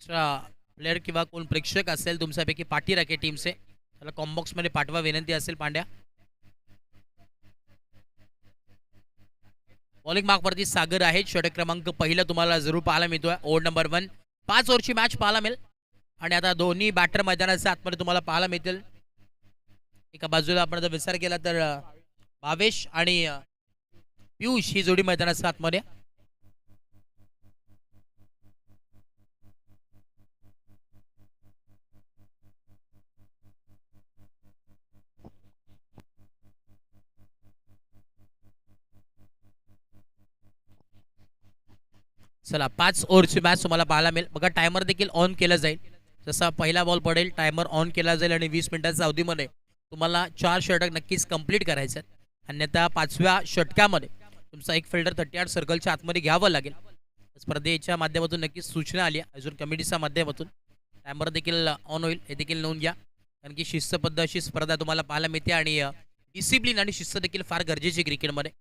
Player किंवा कोण प्रेक्षक असेल तुमच्यापैकी पाठी राखे टीमचे त्याला कॉम्बॉक्स मध्ये पाठवा विनंती असेल. पांड्या बॉलिंग मार्क वरती सागर आहे. षटक क्रमांक पहिला तुम्हाला जरूर पाहायला मिळतोय. ओव्हर नंबर 1 5 ओव्हरची मॅच पाहायला मिळेल आणि आता दोन्ही बॅटर मैदानाच्या आतमध्ये तुम्हाला पाहायला मिळतील. एका बाजूला आपण जर विचार केला तर भावेश आणि पियुष ही जोडी मैदानाच्या आतमध्ये. चला 5 ओव्हरची मॅच तुम्हाला पाहायला मिळेल. बघा टायमर देखील ऑन केला जाईल. जसा पहिला बॉल पडेल टायमर ऑन केला जाईल आणि 20 मिनिटांच्या अवधीमध्ये तुम्हाला 4 षटक नक्कीच कंप्लीट करायचे आहेत. अन्यथा 5व्या षटकामध्ये तुमचा एक फिल्डर 38 सर्कलच्या आतमध्ये घ्यावं लागेल. स्पर्धेच्या माध्यमातून नक्कीच सूचना आली आहे अजून कमिटीच्या माध्यमातून. टायमर देखील ऑन होईल हे देखील नोंद घ्या कारण की शिस्तबद्ध अशी स्पर्धा तुम्हाला पाहायला मिळते आणि डिसिप्लिन आणि शिस्त देखील फार गरजेची क्रिकेटमध्ये.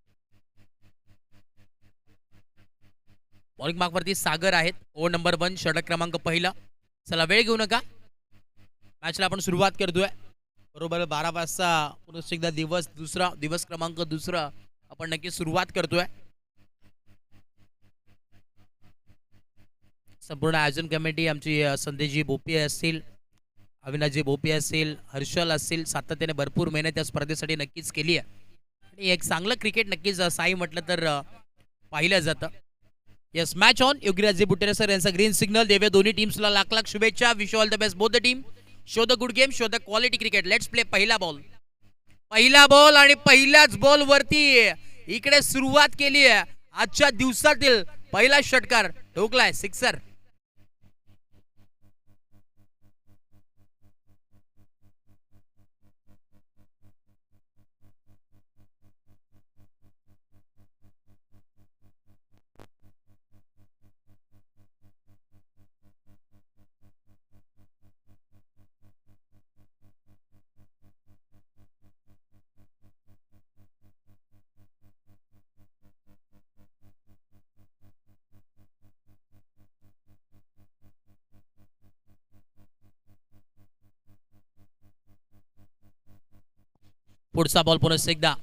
बॉलिंग मार्क वरती सागर आहेत. ओव्हर नंबर 1 षटक क्रमांक पहिला. चला वेळ घेऊ नका मॅचला आपण सुरुवात करतोय. बरोबर 12 वाजता पुन्हा एकदा दिवस क्रमांक दुसरा आपण नक्की सुरुवात करतोय. संपूर्ण आयोजन कमिटी आमची संदेशजी भोपी असतील, अविनाशजी भोपी असतील, हर्षल असतील, सातत्याने भरपूर मेहनत या स्पर्धेसाठी नक्कीच केली आहे आणि एक चांगलं क्रिकेट नक्कीच साई म्हटलं तर पाहिलं जातं. Yes match on. Yogiraj Butere sir यांचा ग्रीन सिग्नल देवे दोन्ही टीम्सला लाख लाख शुभेच्छा. Wish all the best both the team. Show the good game, show the quality cricket. Let's play. पहिला बॉल आणि पहिल्याच बॉल वरती इकडे सुरुवात केली आहे. आजच्या दिवसातील पहिला षटकार ठोकलाय सिक्सर. पुढचा बॉल पुन्हा एकदा.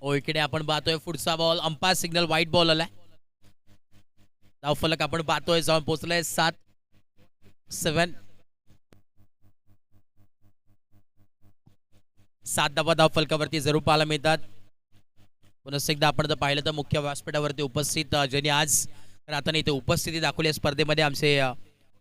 ओ इकडे आपण पाहतोय पुढचा ball. Umpire signal white ball आलाय. धावफलक आपण पाहतोय जाऊन पोहोचलाय 7 धावा धावफलकावरती जरूर पाहायला मिळतात. पुन्हा एकदा आपण जर पाहिलं तर मुख्य व्यासपीठावरती उपस्थित ज्यांनी आज राहताना इथे उपस्थिती दाखवली स्पर्धेमध्ये आमचे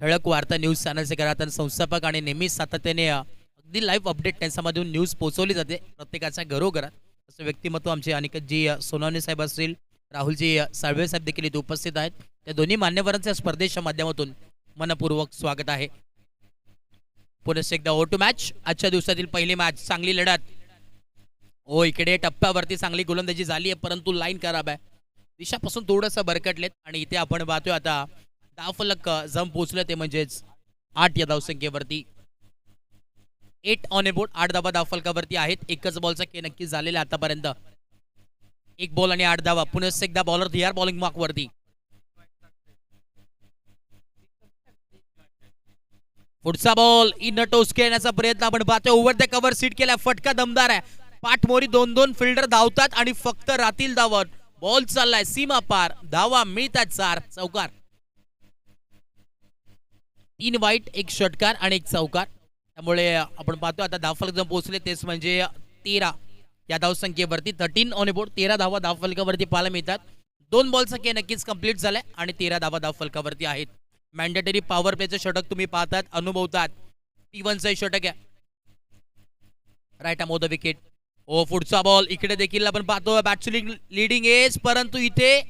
ठळक वार्ता न्यूज चॅनलचे करातन संस्थापक आणि नेहमीच सातत्याने अगदी लाईव्ह अपडेट त्यांच्यामधून न्यूज पोहोचवली जाते प्रत्येकाच्या घरोघरात. असं व्यक्तिमत्व आमचे अनिकेतजी सोनवणे साहेब असतील, राहुलजी साळवे साहेब देखील इथे उपस्थित आहेत. त्या दोन्ही मान्यवरांच्या स्पर्धेच्या माध्यमातून मनपूर्वक स्वागत आहे. पुन्हा एकदा ओ टू मॅच. आजच्या दिवसातील पहिली मॅच. चांगली लढत. ओ इकडे टप्प्यावरती चांगली गोलंदाजी झाली आहे परंतु लाईन खराब आहे. दिशापासून थोडंसं भरकटलेत आणि इथे आपण पाहतोय आता धावफलक जम पोहोचले ते म्हणजेच 8 या धावसंख्येवरती. 8 ऑन ए बोर्ड. 8 धावा धावफलकावरती आहेत. एकच बॉलचा के नक्कीच झालेला आतापर्यंत. 1 बॉल आणि 8 धावा. पुन्हा एकदा बॉलर तयार बॉलिंग मार्क वरती. पुढचा बॉल इन टोस खेळण्याचा प्रयत्न आपण पाहतोय. ओव्हर द कव्हर सीट केला. फटका दमदार आहे. पाठमोरी 2-2 फिल्डर धावतात आणि फक्त रातील धावत. बॉल चाललाय सीमा पार. धावा मिळतात 4. चौकार. 3 वाईट, 1 षटकार आणि 1 चौकार. त्यामुळे आपण पाहतो आता धावफलक जर पोहोचले तेच म्हणजे 13 या धावसंख्येवरती. 13 ऑन बोर्ड. 13 धावा धावफलकावरती पाहायला मिळतात. 2 बॉलचा के नक्कीच कंप्लीट झालाय आणि 13 धावा धावफलकावरती आहेत. मॅन्डेटरी पॉवर प्लेचं षटक तुम्ही पाहतात, अनुभवतात. T1चं षटक आहे. Right arm off the wicket. ओ पुढचा बॉल इकडे देखील आपण पाहतो बॅट्समॅन लीडिंग एज परंतु इथे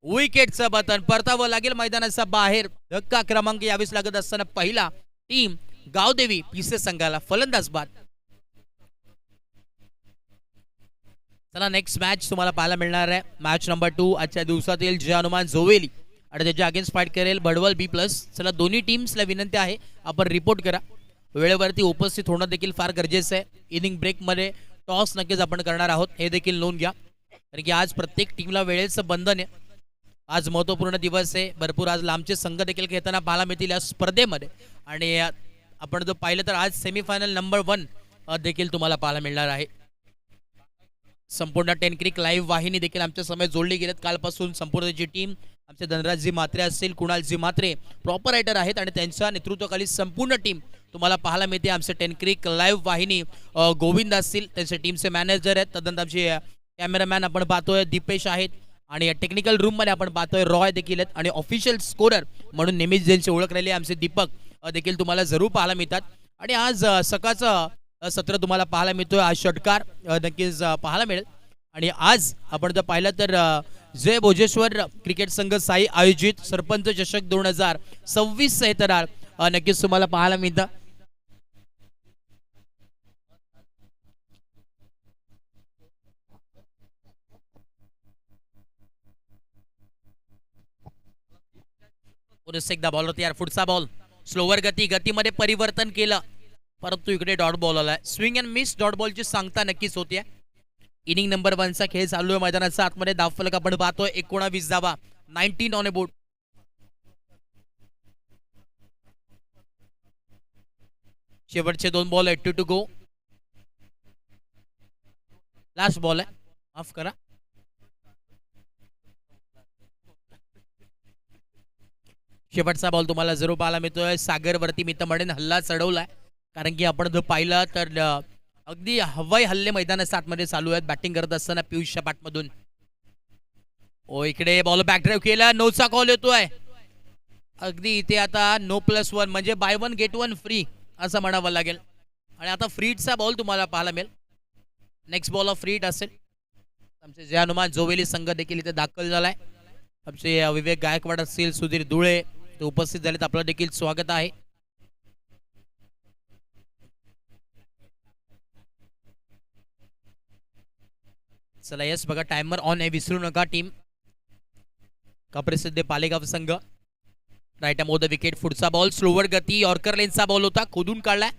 विकेटचं बटन परतावं लागेल मैदानाच्या बाहेर. धक्का क्रमांक यावीस लागत असताना पहिला टीम गावदेवी पिसे संघाला फलंदाज बाद. चला नेक्स्ट मॅच तुम्हाला पाहायला मिळणार आहे. मॅच नंबर 2 आजच्या दिवसातील जे हनुमान जोवेली आणि त्याच्या अगेन्स्ट फाईट करेल भडवल B+. चला दोन्ही टीम्सला विनंती आहे आपण रिपोर्ट करा. वेळेवरती उपस्थित होणं देखील फार गरजेचं आहे. इनिंग ब्रेकमध्ये टॉस नक्कीच आपण करणार आहोत हे देखील नोंद घ्या कारण की आज प्रत्येक टीमला वेळेचं बंधन आहे. आज महत्त्वपूर्ण दिवस आहे. भरपूर आज लांबचे संघ देखील खेळताना पाहायला मिळतील या स्पर्धेमध्ये. आणि आपण जर पाहिलं तर आज सेमीफायनल नंबर 1 देखील तुम्हाला पाहायला मिळणार आहे. संपूर्ण 10 क्रिक लाईव्ह वाहिनी देखील आमच्या समोर जोडली गेलेत. कालपासून संपूर्ण जी टीम आमचे धनराजजी म्हात्रे असतील, कुणालजी म्हात्रे प्रॉपर रायटर आहेत आणि त्यांच्या नेतृत्वाखाली संपूर्ण टीम तुम्हाला पाहायला मिळते. आमचे 10 क्रिक लाईव्ह वाहिनी गोविंद असतील, त्यांचे टीमचे मॅनेजर आहेत. तदनंतर आमचे कॅमेरामॅन आपण पाहतोय दीपेश आहेत आणि टेक्निकल रूममध्ये आपण पाहतोय रॉय देखील आहेत आणि ऑफिशियल स्कोरर म्हणून नेहमीच ज्यांची ओळख राहिली आमचे दीपक देखील तुम्हाला जरूर पाहायला मिळतात. आणि आज सकाळचं सत्र तुम्हाला पाहायला मिळतोय. आज षटकार नक्कीच पाहायला मिळेल. आणि आज आपण जर पाहिलं तर जय भोजेश्वर क्रिकेट संघ साई आयोजित सरपंच चषक 2026 हे तर नक्कीच तुम्हाला पाहायला मिळतं. पुन्हा एकदा बॉलवरती यार पुढचा बॉल स्लोवर गतीमध्ये परिवर्तन केलं, परंतु इकडे डॉट बॉल आलाय. स्विंग अँड मिस डॉट बॉलची सांगता नक्कीच होते. इनिंग नंबर 1चा खेळ चालू आहे. मैदानाचा आतमध्ये धावफलक आपण पाहतोय 19 धावा, 19 ऑन अ बोर्ड. शेवटचे 2 ball, 80 to go. Last ball आहे, माफ करा. शेवटचा बॉल तुम्हाला जरूर पाहायला मिळतोय. सागरवरती मी तर म्हणेन हल्ला चढवलाय, कारण की आपण जर पाहिलं तर अगदी हवाई हल्ले मैदानाच्या आतमध्ये चालू आहेत. बॅटिंग करत असताना पियुष शपाटमधून इकडे बॉल बॅक ड्राईव्ह केला. 9चा कॉल येतोय. अगदी इथे आता नो +1 म्हणजे बाय 1 गेट 1 फ्री असं म्हणावं लागेल. आणि आता फ्रीटचा बॉल तुम्हाला पाहायला मिळेल. नेक्स्ट बॉल ऑफ फ्रीट असेल. आमचे जे हनुमान जोवेली संघ देखील इथे दाखल झालाय. आमचे विवेक गायकवाड असतील, सुधीर दुळे ते उपस्थित झालेत. आपलं देखील स्वागत आहे. चला यस बघा, टायमर ऑन आहे, विसरू नका. टीम कप्रसिद्ध पालेगाव संघ राईट मोद विकेट. पुढचा बॉल स्लोवर गती यॉर्कर लेनचा बॉल होता, खोदून काढलाय.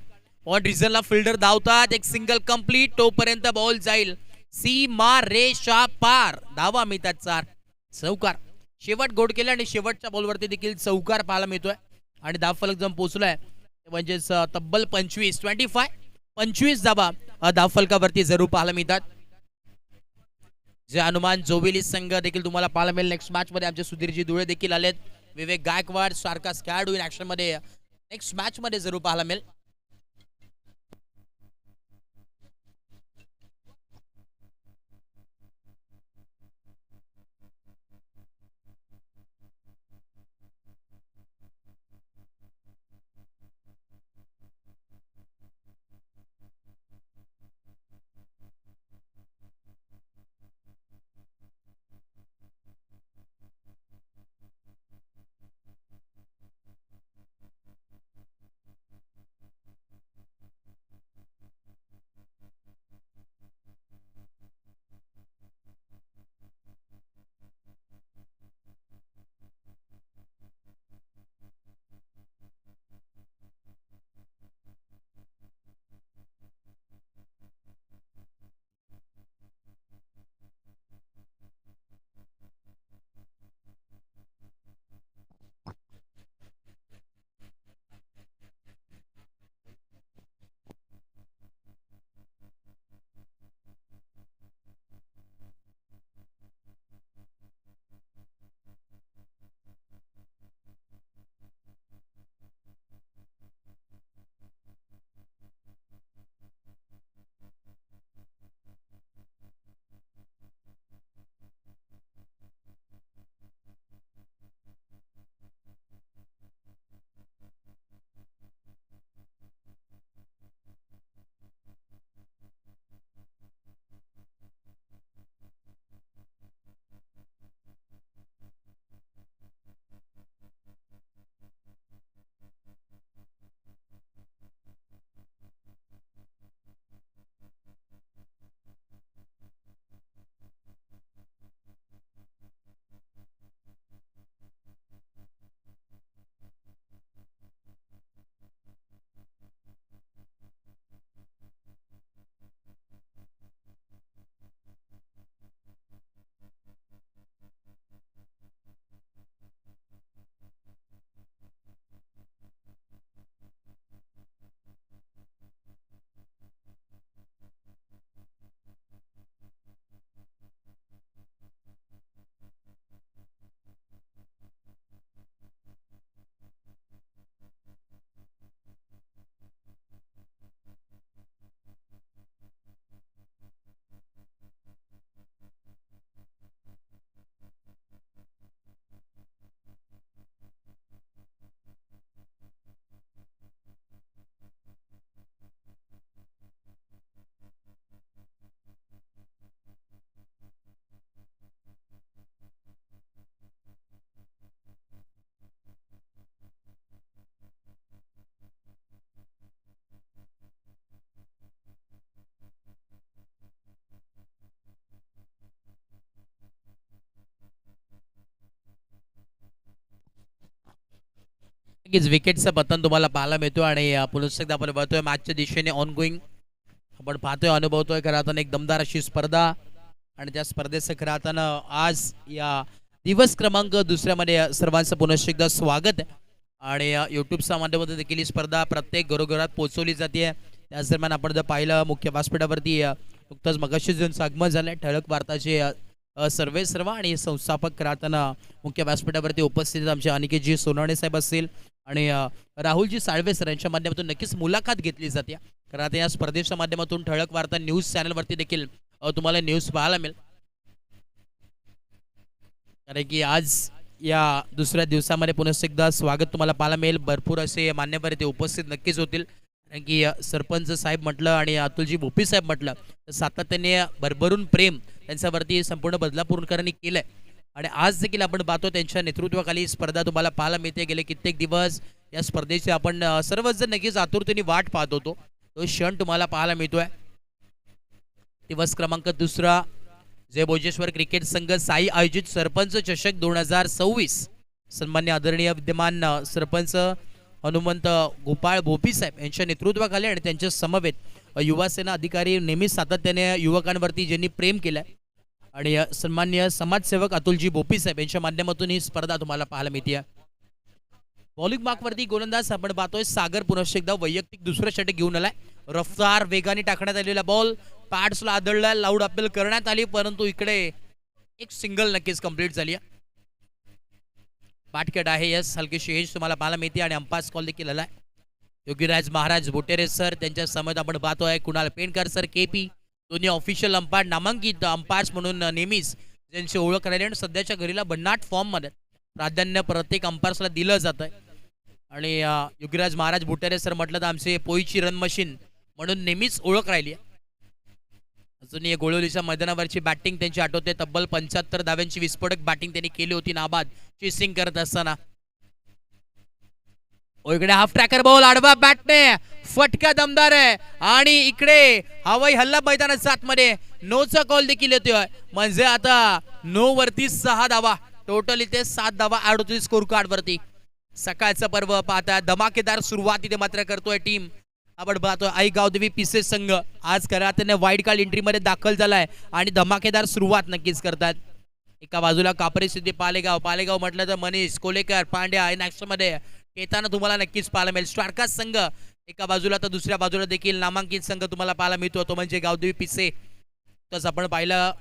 ऑन रिझनला फिल्डर धावतात. एक सिंगल कंप्लीट, तोपर्यंत बॉल जाईल सीमा रेषा पार. धावा मिळतात 4. चौकार शेवट गोड केला आणि शेवटच्या बॉलवरती देखील चौकार पाहायला मिळतोय. आणि धावफलक जम पोहोचलाय म्हणजेच तब्बल 25 धावा धावफलकावरती जरूर पाहायला मिळतात. जे हनुमान जोवेली संघ देखील तुम्हाला पाहायला मिळेल. नेक्स्ट मॅच मध्ये आमचे सुधीरजी दुळे देखील आलेत. विवेक गायकवाड सारखा खेळाडू इन ऍक्शन मध्ये नेक्स्ट मॅच मध्ये जरूर पाहायला मिळेल. नक्कीच विकेटचं पतन तुम्हाला पाहायला मिळतो आणि पुन्हा एकदा आपण बघतोय मॅचच्या दिशेने ऑन गोईंग आपण पाहतोय अनुभवतोय खरं आता एक दमदार अशी स्पर्धा आणि त्या स्पर्धेचं खरं आता आज या दिवस क्रमांक दुसऱ्यामध्ये सर्वांचं पुन्हा एकदा स्वागत आहे आणि यूट्यूबच्या माध्यमातून देखील ही स्पर्धा प्रत्येक घरोघरात पोहोचवली जाते. त्याच दरम्यान आपण जर पाहिलं मुख्य व्यासपीठावरती नुकतंच मगाशी ज्यांचं आगमन झालं ठळक वार्ताचे सर्वे सर्व आणि संस्थापक राहताना मुख्य व्यासपीठावरती उपस्थित आमचे अनिकेतजी सोनावणे साहेब असतील आणि राहुलजी साळवे सर यांच्या माध्यमातून नक्कीच मुलाखत घेतली जाते. कारण आता या स्पर्धेच्या माध्यमातून ठळक वार्ता न्यूज चॅनलवरती देखील तुम्हाला न्यूज पाहायला मिळेल. कारण की आज या दुसऱ्या दिवसामध्ये पुन्हा एकदा स्वागत तुम्हाला पाहायला मिळेल. भरपूर असे मान्यवर ते उपस्थित नक्कीच होतील. कारण की सरपंच साहेब म्हटलं आणि अतुलजी भोपी साहेब म्हटलं तर सातत्याने भरभरून प्रेम त्यांच्यावरती संपूर्ण बदलापूरकरांनी केलंय आणि आज देखील आपण पाहतो त्यांच्या नेतृत्वाखाली स्पर्धा तुम्हाला पाहायला मिळते. गेले कित्येक दिवस या स्पर्धेची आपण सर्वच जण नक्कीच आतुरतेने वाट पाहत होतो. तो क्षण तुम्हाला पाहायला मिळतोय. दिवस क्रमांक दुसरा जय भोजेश्वर क्रिकेट संघ साई आयोजित सरपंच चषक 2026 सन्मान्य आदरणीय विद्यमान सरपंच हनुमंत गोपाळ भोपी साहेब यांच्या नेतृत्वाखाली आणि त्यांच्या समवेत युवासेना अधिकारी नेहमीच सातत्याने युवकांवरती ज्यांनी प्रेम केलंय आणि सन्मान्य समाजसेवक अतुलजी भोपी साहेब यांच्या माध्यमातून ही स्पर्धा तुम्हाला पाहायला मिळते. बॉलिंग मार्कवरती गोलंदाज आपण पाहतोय सागर पुन्हा एकदा वैयक्तिक दुसरं षटक घेऊन आलाय. रफ्तार वेगाने टाकण्यात आलेला बॉल पॅड्सला आदळला, लाऊड अपील करण्यात आली परंतु इकडे एक सिंगल नक्कीच कंप्लीट झाली. पाठकट आहे यस हलकीशी एज तुम्हाला पाहायला मिळते आणि अंपायर्स कॉल देखील आलाय. योगीराज महाराज बोटेरे सर त्यांच्या समोर आपण पाहतोय कुणाल पेंडकर सर केपी दोन्ही ऑफिशियल अंपायर नामांकित अंपायर्स म्हणून नेहमीच ज्यांची ओळख राहिली आणि सध्याच्या घडीला भन्नाट फॉर्म मध्ये प्राधान्य प्रत्येक अंपायर्सला दिलं जात आहे. आणि योगीराज महाराज बोटेरे सर म्हटलं तर आमचे पोईची रन मशीन म्हणून नेहमीच ओळख राहिली आहे. अजूनही गोळवलीच्या मैदानावरची बॅटिंग त्यांची आठवते. तब्बल 75 धाव्यांची विस्फोटक बॅटिंग त्यांनी केली होती नाबाद चेसिंग करत असताना. इकडे हाफ ट्रॅकर बॉल आडवा बॅटने फटका दमदार आहे आणि इकडे हवाई हल्ला मैदानाच्या आतमध्ये नोचा कॉल देखील येतोय. म्हणजे आता नो वरती 6 धावा टोटल इथे 7 धावा ऍड होती स्कोर कार्ड वरती. सकाळचं पर्व पाहता धमाकेदार सुरुवात इथे मात्र करतोय टीम. आपण पाहतो आई गावदेवी पिसेस संघ आज करातने वाईल्ड कार्ड एंट्रीमध्ये दाखल झालाय आणि धमाकेदार सुरुवात नक्कीच करतात. एका बाजूला कापरे सिद्धी पालेगाव म्हटलं तर मनीष कोलेकर पांड्या इन मध्ये येताना तुम्हाला नक्कीच पाहायला मिळेल. स्टारकास्ट संघ एका बाजूला तर दुसऱ्या बाजूला देखील नामांकित संघ तुम्हाला पाहायला मिळतो तो म्हणजे गावदेवी पिसे. तसं आपण पाहिलं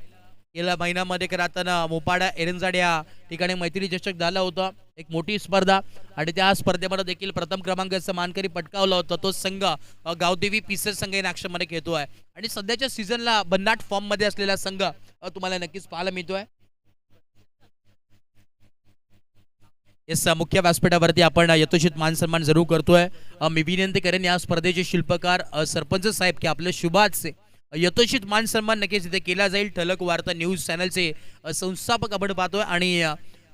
गेल्या महिन्यामध्ये कराताना मोपाडा एरंजाड या ठिकाणी मैत्री चषक झाला होता एक मोठी स्पर्धा आणि त्या स्पर्धेमध्ये देखील प्रथम क्रमांकाचा मानकरी पटकावला होता. तो संघ गावदेवी पिसेस संघ इन ऍक्शन मध्ये खेळतोय आणि सध्याच्या सीझनला भन्नाट फॉर्म मध्ये असलेला संघ तुम्हाला नक्कीच पाहायला मिळतोय. येस मुख्य व्यासपीठावरती आपण यथोचित मान सन्मान जरूर करतोय. मी विनंती करेन या स्पर्धेचे शिल्पकार सरपंच साहेब की आपले शुभाचे यथोचित मान सन्मान नक्कीच इथे केला जाईल. ठळक वार्ता न्यूज चॅनलचे संस्थापक आपण पाहतोय आणि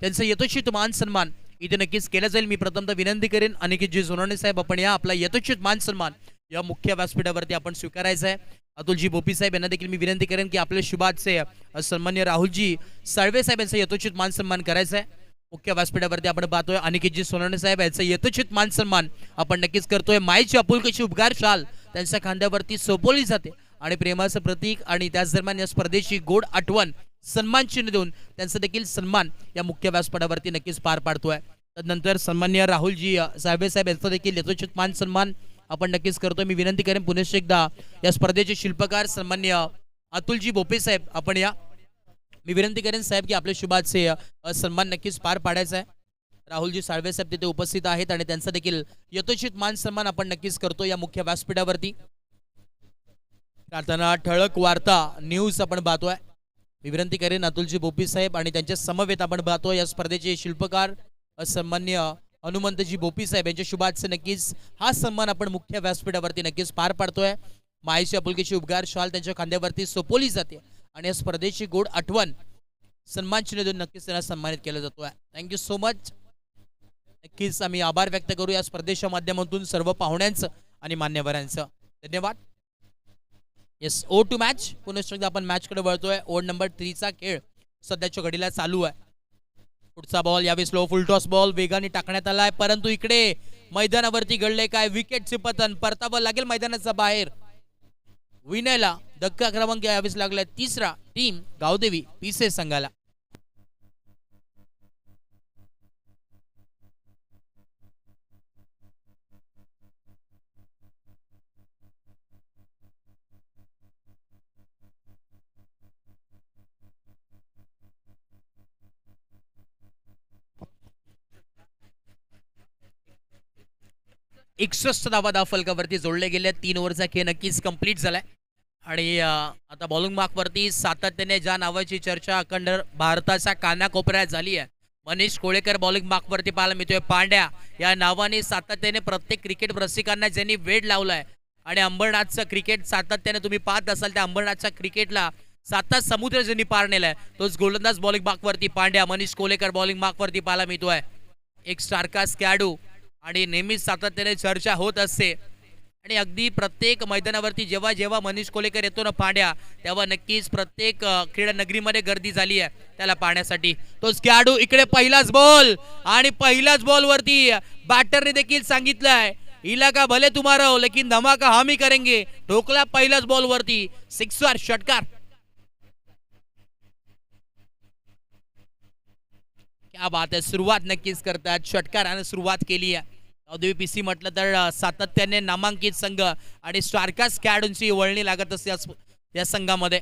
त्यांचं यथोचित मान सन्मान इथे नक्कीच केला जाईल. मी प्रथमतः विनंती करेन अनिकेतजी सोनावणे साहेब आपण या आपला यथोचित मान सन्मान या मुख्य व्यासपीठावरती आपण स्वीकारायचा आहे. अतुलजी भोपी साहेब यांना देखील मी विनंती करेन की आपले शुभाचे सन्मान्य राहुलजी साळवे साहेब यांचा यथोचित मान सन्मान करायचा आहे. मुख्य व्यासपीठावरती आपण पाहतोय अनिकेतजी सोनावणे साहेब यांचा यथोचित मान सन्मान आपण नक्कीच करतोय. मायची आपुलकीची उपकार शाल त्यांच्या खांद्यावरती सोपवली जाते आणि प्रेमाचं प्रतीक आणि त्याच दरम्यान या स्पर्धेची गोड आठवण सन्मान चिन्ह देऊन त्यांचा देखील सन्मान या मुख्य व्यासपीठावरती नक्कीच पार पाडतोय. तदनंतर सन्मान्य राहुलजी साळवे साहेब यांचा देखील यथोचित मान सन्मान आपण नक्कीच करतोय. मी विनंती करेन पुन्हा एकदा या स्पर्धेचे शिल्पकार सन्मान्य अतुलजी भोपे साहेब आपण या. मी विनंती करेन साहेब की आपल्या शुभाचे सन्मान नक्कीच पार पाडायचा आहे. राहुलजी साळवे साहेब तिथे उपस्थित आहेत आणि त्यांचा देखील यथोचित मान सन्मान आपण नक्कीच करतो या मुख्य व्यासपीठावरती. प्रार्थना ठळक वार्ता न्यूज आपण पाहतोय. मी विनंती करेन अतुलजी भोपी साहेब आणि त्यांच्या समवेत आपण पाहतोय या स्पर्धेचे शिल्पकार सन्मान्य हनुमंतजी भोपी साहेब यांच्या शुभाचे नक्कीच हा सन्मान आपण मुख्य व्यासपीठावरती नक्कीच पार पाडतोय. मायेची आपुलकीची उपकार शाल त्यांच्या खांद्यावरती सोपवली जाते आणि या स्पर्धेची गोड आठवण सन्मान चिन्ह देऊन नक्कीच त्यांना सन्मानित केलं जातोय. Thank you so much. नक्कीच आम्ही आभार व्यक्त करू या स्पर्धेच्या माध्यमातून सर्व पाहुण्यांचं आणि मान्यवरांचं. धन्यवाद. येस ओ टू मॅच पुन्हा एकदा आपण मॅच कडे वळतोय. ओव्हर नंबर 3 चा खेळ सध्याच्या घडीला चालू आहे. पुढचा बॉल यावेळी स्लो फुल टॉस बॉल वेगाने टाकण्यात आलाय, परंतु इकडे मैदानावरती घडले काय, विकेटचे पतन, परतावा लागेल मैदानाचा बाहेर. विनयला धक्का क्रमांक यावेळी लागलाय तिसरा टीम गावदेवी पिसे संघाला. एकसष्ट धावा फलकावरती जोडले गेले. 3 ओव्हरचा खेळ नक्कीच कंप्लीट झालाय आणि आता बॉलिंग मार्कवरती सातत्याने ज्या नावाची चर्चा अखंड भारताच्या कानाकोपऱ्यात झाली आहे, मनीष कोळेकर बॉलिंग मार्कवरती पाहायला मिळतोय. पांड्या या नावाने सातत्याने प्रत्येक क्रिकेट रसिकांना ज्यांनी वेड लावलाय आणि अंबरनाथचं क्रिकेट सातत्याने तुम्ही पाहत असाल, त्या अंबरनाथच्या क्रिकेटला 7 समुद्र ज्यांनी पार नेलाय तोच गोलंदाज बॉलिंग मार्कवरती पांड्या. मनीष कोळेकर बॉलिंग मार्कवरती पाहायला मिळतोय. एक स्टारकास्ट खेळाडू आणि नेहमीच सातत्याने चर्चा होत असते आणि अगदी प्रत्येक मैदानावरती जेव्हा जेव्हा मनीष कोळेकर येतो ना पांड्या, तेव्हा नक्कीच प्रत्येक क्रीडा नगरीमध्ये गर्दी झाली आहे त्याला पाहण्यासाठी. तोच खेळाडू इकडे पहिलाच बॉल आणि पहिल्याच बॉलवरती बॅटरने देखील सांगितलंय इलाका भले तुम्हारा हो लेकिन धमाका हम ही करेंगे. ढोकला पहिल्याच बॉलवरती सिक्सर षटकार. क्या बात आहे, सुरुवात नक्कीच करतात, षटकाराने सुरुवात केली आहे. गावदेवी पीसी म्हटलं तर सातत्याने नामांकित संघ आणि स्टारकास्ट खेळाडूंची वळणी लागत असते या संघामध्ये.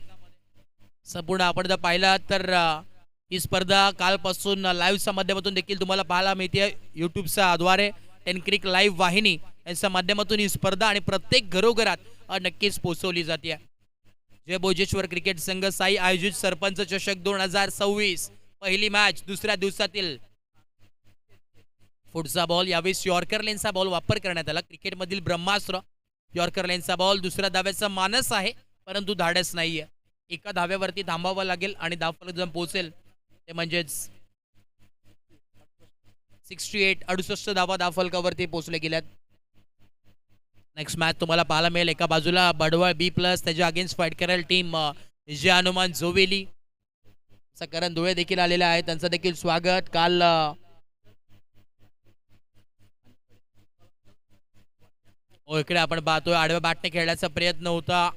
संपूर्ण आपण जर पाहिलं तर ही स्पर्धा कालपासून लाईव्हच्या माध्यमातून देखील तुम्हाला पाहायला मिळते. यूट्यूबच्या द्वारे टेनक्रिक लाईव्ह वाहिनी यांच्या माध्यमातून ही स्पर्धा आणि प्रत्येक घरोघरात नक्कीच पोहोचवली जाते. जय भोजेश्वर क्रिकेट संघ साई आयोजित सरपंच चषक 2026 पहिली मॅच दुसऱ्या दिवसातील. पुढचा बॉल यावेळी यॉर्कर लेनचा बॉल वापर करण्यात आला. क्रिकेटमधील ब्रह्मास्त्र यॉर्कर लेनचा बॉल. दुसऱ्या धाव्याचा मानस आहे परंतु धाडस नाहीये. एका धाव्यावरती थांबावं लागेल आणि धावफलक जर पोहोचेल ते म्हणजेच 68 धावा धावफलकावरती पोहोचले गेल्यात. नेक्स्ट मॅच तुम्हाला पाहायला मिळेल. एका बाजूला बडवळ B+ त्याच्या अगेन्स्ट फाईट करेल टीम विजय हनुमान जोवेली. करण धुळे देखील आलेले आहेत, त्यांचं देखील स्वागत. काल इकडे आपण पाहतोय आडव्या बॅटने खेळण्याचा प्रयत्न होता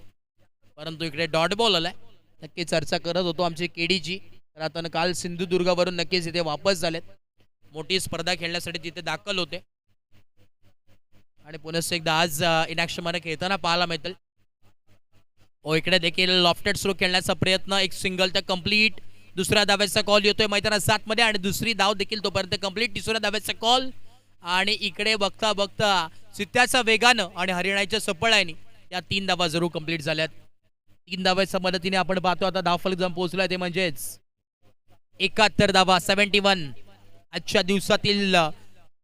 परंतु इकडे डॉट बॉल आलाय. नक्की चर्चा करत होतो आमचे केडीजी, तर आता काल सिंधुदुर्गावरून नक्कीच इथे वापस झालेत. मोठी स्पर्धा खेळण्यासाठी तिथे दाखल होते आणि पुन्हा एकदा आज इनॅक्शन मध्ये खेळताना पाहायला मिळतील. इकडे देखील लॉफ्टेड स्ट्रोक खेळण्याचा प्रयत्न, एक सिंगल तर कंप्लीट. दुसऱ्या धाव्याचा कॉल येतोय मैदानात 7 मध्ये आणि दुसरी धाव देखील तोपर्यंत कंप्लीट. तिसऱ्या धाव्याचा कॉल आणि इकडे बघता बघता सित्याच्या वेगानं आणि हरियाणाच्या सफळाईने या 3 धावा जरूर कंप्लीट झाल्यात. 3 धाव्याच्या मदतीने आपण पाहतो आता धावफलक जम पोहोचलाय ते म्हणजेच 71 धावा 71. आजच्या दिवसातील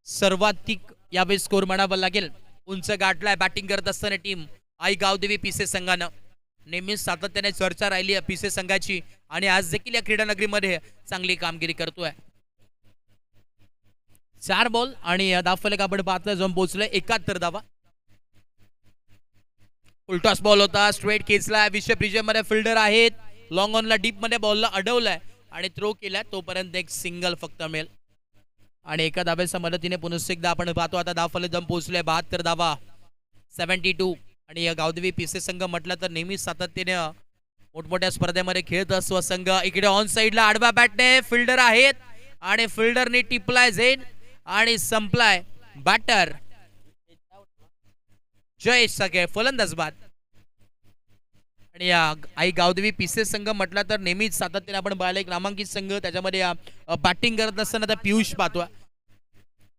सर्वाधिक यावेळी स्कोर म्हणावा लागेल. उंच गाठलाय बॅटिंग करत असताना टीम आई गावदेवी पिसे संघानं. नेहमीच सातत्याने चर्चा राहिली आहे पिसे संघाची आणि आज देखील या क्रीडा नगरीमध्ये चांगली कामगिरी करतोय. 4 बॉल आणि धावफलक आपण पाहतोय जम पोहोचलोय 71 धावा. उलटास बॉल होता, स्ट्रेट खेचला. विषय प्रिजम मध्ये फिल्डर आहेत, लॉंग ऑनला डीप मध्ये बॉलला अडवलाय आणि थ्रो केलाय. तोपर्यंत एक सिंगल फक्त मिळेल आणि एका धाब्याच्या मदतीने पुन्हा एकदा आपण पाहतो आता धावफलक जम पोहोचले 72 धावा 72. आणि या गावदेवी पिसे संघ म्हटलं तर नेहमी सातत्याने मोठमोठ्या स्पर्धेमध्ये खेळत असतो संघ. इकडे ऑन साइडला आडव्या बॅटने फिल्डर आहेत आणि फिल्डरने टिपलाय झेन आणि संपलाय बॅटर जयेश सगळे फलंदाज बाद. आणि या आई गावदेवी पिसे संघ म्हटला तर नेहमीच सातत्याने आपण पाहिलं एक नामांकित संघ, त्याच्यामध्ये बॅटिंग करत असताना आता पियुष पाहतोय.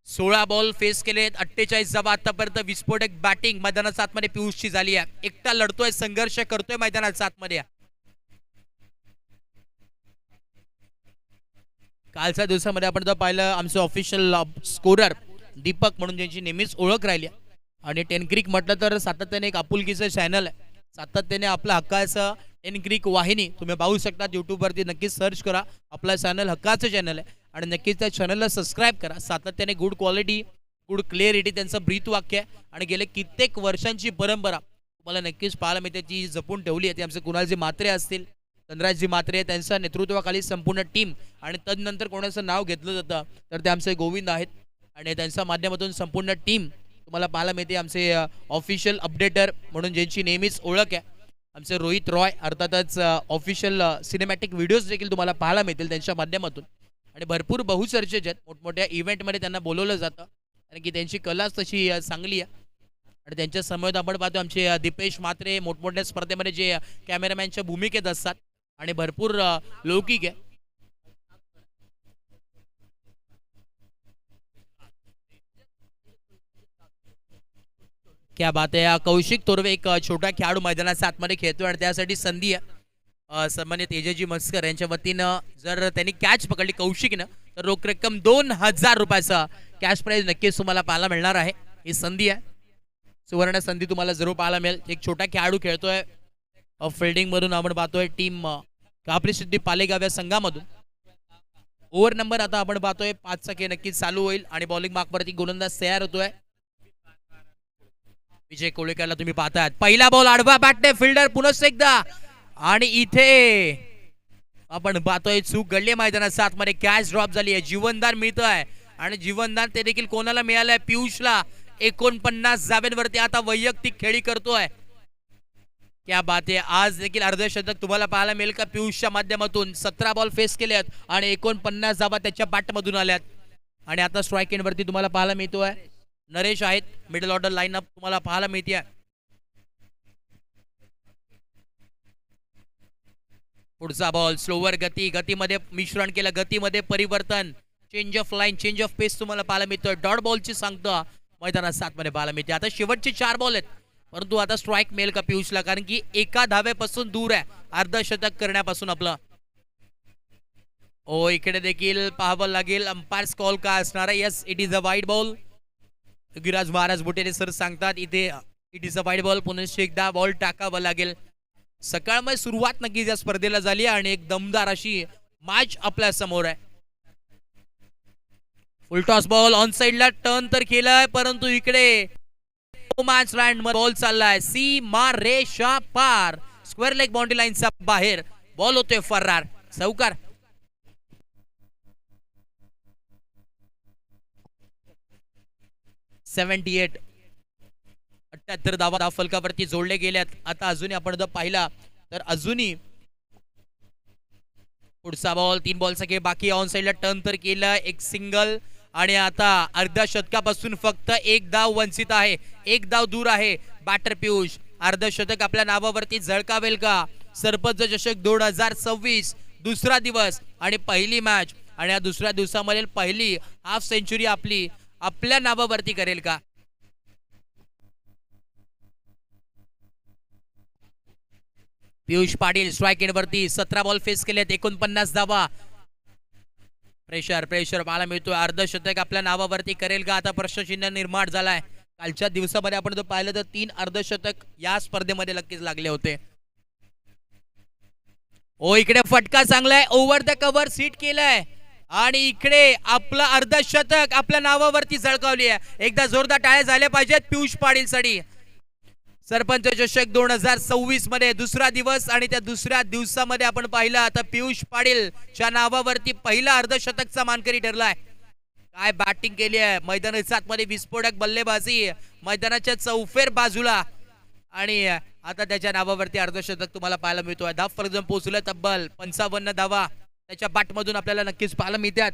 16 बॉल फेस केलेत, 48 धावा आतापर्यंत. विस्फोटक बॅटिंग मैदानात 7 मध्ये पियुषची झाली आहे. एकटा लढतोय, संघर्ष करतोय मैदानात 7 मध्ये. कालच्या दिवसामध्ये आपण जर पाहिलं आमचे ऑफिशियल स्कोरर दीपक म्हणून ज्यांची नेहमीच ओळख राहिली आणि टेनक्रिक म्हटलं तर सातत्याने एक आपुलकीचं चॅनल आहे. सातत्याने आपला हक्काचं टेनक्रिक वाहिनी तुम्ही पाहू शकता. यूट्यूबवरती नक्कीच सर्च करा, आपला चॅनल हक्काचं चॅनल आहे आणि नक्कीच त्या चॅनलला सबस्क्राईब करा. सातत्याने गुड क्वालिटी, गुड क्लिअरिटी त्यांचं ब्रीथ वाक्य आहे आणि गेले कित्येक वर्षांची परंपरा तुम्हाला नक्कीच पाहायला मिळते ती जपून ठेवली आहे. ती आमचे कुणालजी म्हात्रे असतील, धनराजजी म्हात्रे त्यांच्या नेतृत्वाखाली संपूर्ण टीम आणि तदनंतर कोणाचं नाव घेतलं जातं तर ते आमचे गोविंद आहेत आणि त्यांच्या माध्यमातून संपूर्ण टीम तुम्हाला पाहायला मिळते. आमचे ऑफिशियल अपडेटर म्हणून ज्यांची नेहमीच ओळख आहे आमचे रोहित रॉय, अर्थातच ऑफिशियल सिनेमॅटिक व्हिडिओज देखील तुम्हाला पाहायला मिळतील त्यांच्या माध्यमातून आणि भरपूर बहुचर्चेचे आहेत. मोठमोठ्या इव्हेंटमध्ये त्यांना बोलवलं जातं कारण की त्यांची कलाच तशी चांगली आहे आणि त्यांच्या समोर आपण पाहतो आमचे दीपेश म्हात्रे मोठमोठ्या स्पर्धेमध्ये जे कॅमेरामॅनच्या भूमिकेत असतात आणि भरपूर लौकिक आहे. क्या बात आहे. कौशिक तोरवे एक छोटा खेळाडू मैदानाच्या आतमध्ये खेळतोय आणि त्यासाठी संधी आहे सन्मान्य तेजाजी मस्कर यांच्या वतीनं जर त्यांनी कॅच पकडली कौशिकनं तर रोख रक्कम 2000 रुपयाचा कॅश प्राइज नक्कीच तुम्हाला पाहायला मिळणार आहे. ही संधी आहे, सुवर्ण संधी तुम्हाला जरूर पाहायला मिळेल. एक छोटा खेळाडू खेळतोय फिल्डिंग मधून आपण पाहतोय टीम कापरी सिद्धी पालेगाव या संघामधून. ओव्हर नंबर आता आपण पाहतोय 5चा खेळ नक्कीच चालू होईल आणि बॉलिंग मार्कवरती गोलंदाज तयार होतोय. विजय कोळेकरला तुम्ही पाहताय पहिला बॉल आडवा बॅटने फिल्डर पुनश्च एकदा आणि इथे आपण पाहतोय चूक घडली मैदानात आतमध्ये कॅच ड्रॉप झाली आहे. जीवनदान मिळतोय आणि जीवनदान ते देखील कोणाला मिळालंय पियुषला 49 जाब्यांवरती आता वैयक्तिक खेळी करतोय. क्या बात आहे. आज देखील अर्धशतक तुम्हाला पाहायला मिळेल का पियुषच्या माध्यमातून 17 बॉल फेस केलेत आणि 49 धावा त्याच्या बॅटमधून आल्यात आणि आता स्ट्राईक एंड वरती तुम्हाला पाहायला मिळतोय नरेश आहेत. मिडल ऑर्डर लाईनअप तुम्हाला पाहायला मिळते. पुढचा बॉल स्लोवर गतीमध्ये मिश्रण केलं, गतीमध्ये परिवर्तन, change of line, change of pace तुम्हाला पाहायला मिळतोय. डॉट बॉलची सांगतो मैदानात 7 मध्ये पाहायला मिळते. आता शेवटचे 4 बॉल आहेत परंतु आता स्ट्राईक मिळेल का पियुषला कारण की एका धावेपासून दूर आहे अर्धशतक करण्यापासून आपलं. ओ इकडे देखील पाहावं लागेल अंपायर्स कॉल का असणार आहे. Yes it is a wide ball. Giraj Maharaj Butere sir सांगतात इथे it is a wide ball. पुन्हा एकदा बॉल टाकावं लागेल. सकाळमध्ये सुरुवात नक्कीच या स्पर्धेला झाली आणि एक दमदार अशी मॅच आपल्या समोर आहे. फुल टॉस बॉल ऑन साइडला टर्न तर केलाय परंतु इकडे मॅच लँड मध्ये बॉल चाललाय सीमा रेषा पार स्क्वेअर लेग बाउंड्री लाईनचा बाहेर बॉल होतोय फरार. चौकार. $78 78 धावा फलकावरती जोडले गेल्यात. आता अजूनही आपण जर पाहिला तर अजूनही पुढचा बॉल 3 बॉलचा खेळ बाकी. ऑन साइडला टर्न तर केलं एक सिंगल आणि आता अर्ध्या शतकापासून फक्त एक धाव वंचित आहे, एक धाव दूर आहे बॅटर पियुष. अर्धशतक आपल्या नावावरती झळकावेल का. सरपंच चषक 2026 दुसरा दिवस आणि पहिली मॅच आणि या दुसऱ्या दिवसामध्ये पहिली हाफ सेंचुरी आपल्या नावावरती करेल का. पियुष पाटील स्ट्राईक एंड वरती 17 बॉल फेस केलेत 49 धावा. प्रेशर पाहायला मिळतोय. अर्धशतक आपल्या नावावरती करेल का आता प्रश्नचिन्ह निर्माण झालाय. कालच्या दिवसामध्ये आपण जर पाहिलं तर 3 अर्धशतक या स्पर्धेमध्ये नक्कीच लागले होते. ओ इकडे फटका चांगलाय ओव्हर द कव्हर सीट केलाय आणि इकडे आपलं अर्धशतक आपल्या नावावरती झळकावली आहे. एकदा जोरदार टाळ्या झाल्या पाहिजेत पियुष पाटील साठी. सरपंच चषक 2026 मध्ये दुसरा दिवस आणि त्या दुसऱ्या दिवसामध्ये आपण पाहिलं आता पियुष पाटीलच्या नावावरती पहिला अर्धशतकचा मानकरी ठरलाय. काय बॅटिंग केली आहे मैदानाच्या आतमध्ये विस्फोटक बल्लेबाजी मैदानाच्या चौफेर बाजूला आणि आता त्याच्या नावावरती अर्धशतक तुम्हाला पाहायला मिळतोय. धाव फलक पोहोचले तब्बल 55 धावा त्याच्या बॅटमधून आपल्याला नक्कीच पाहायला मिळतात.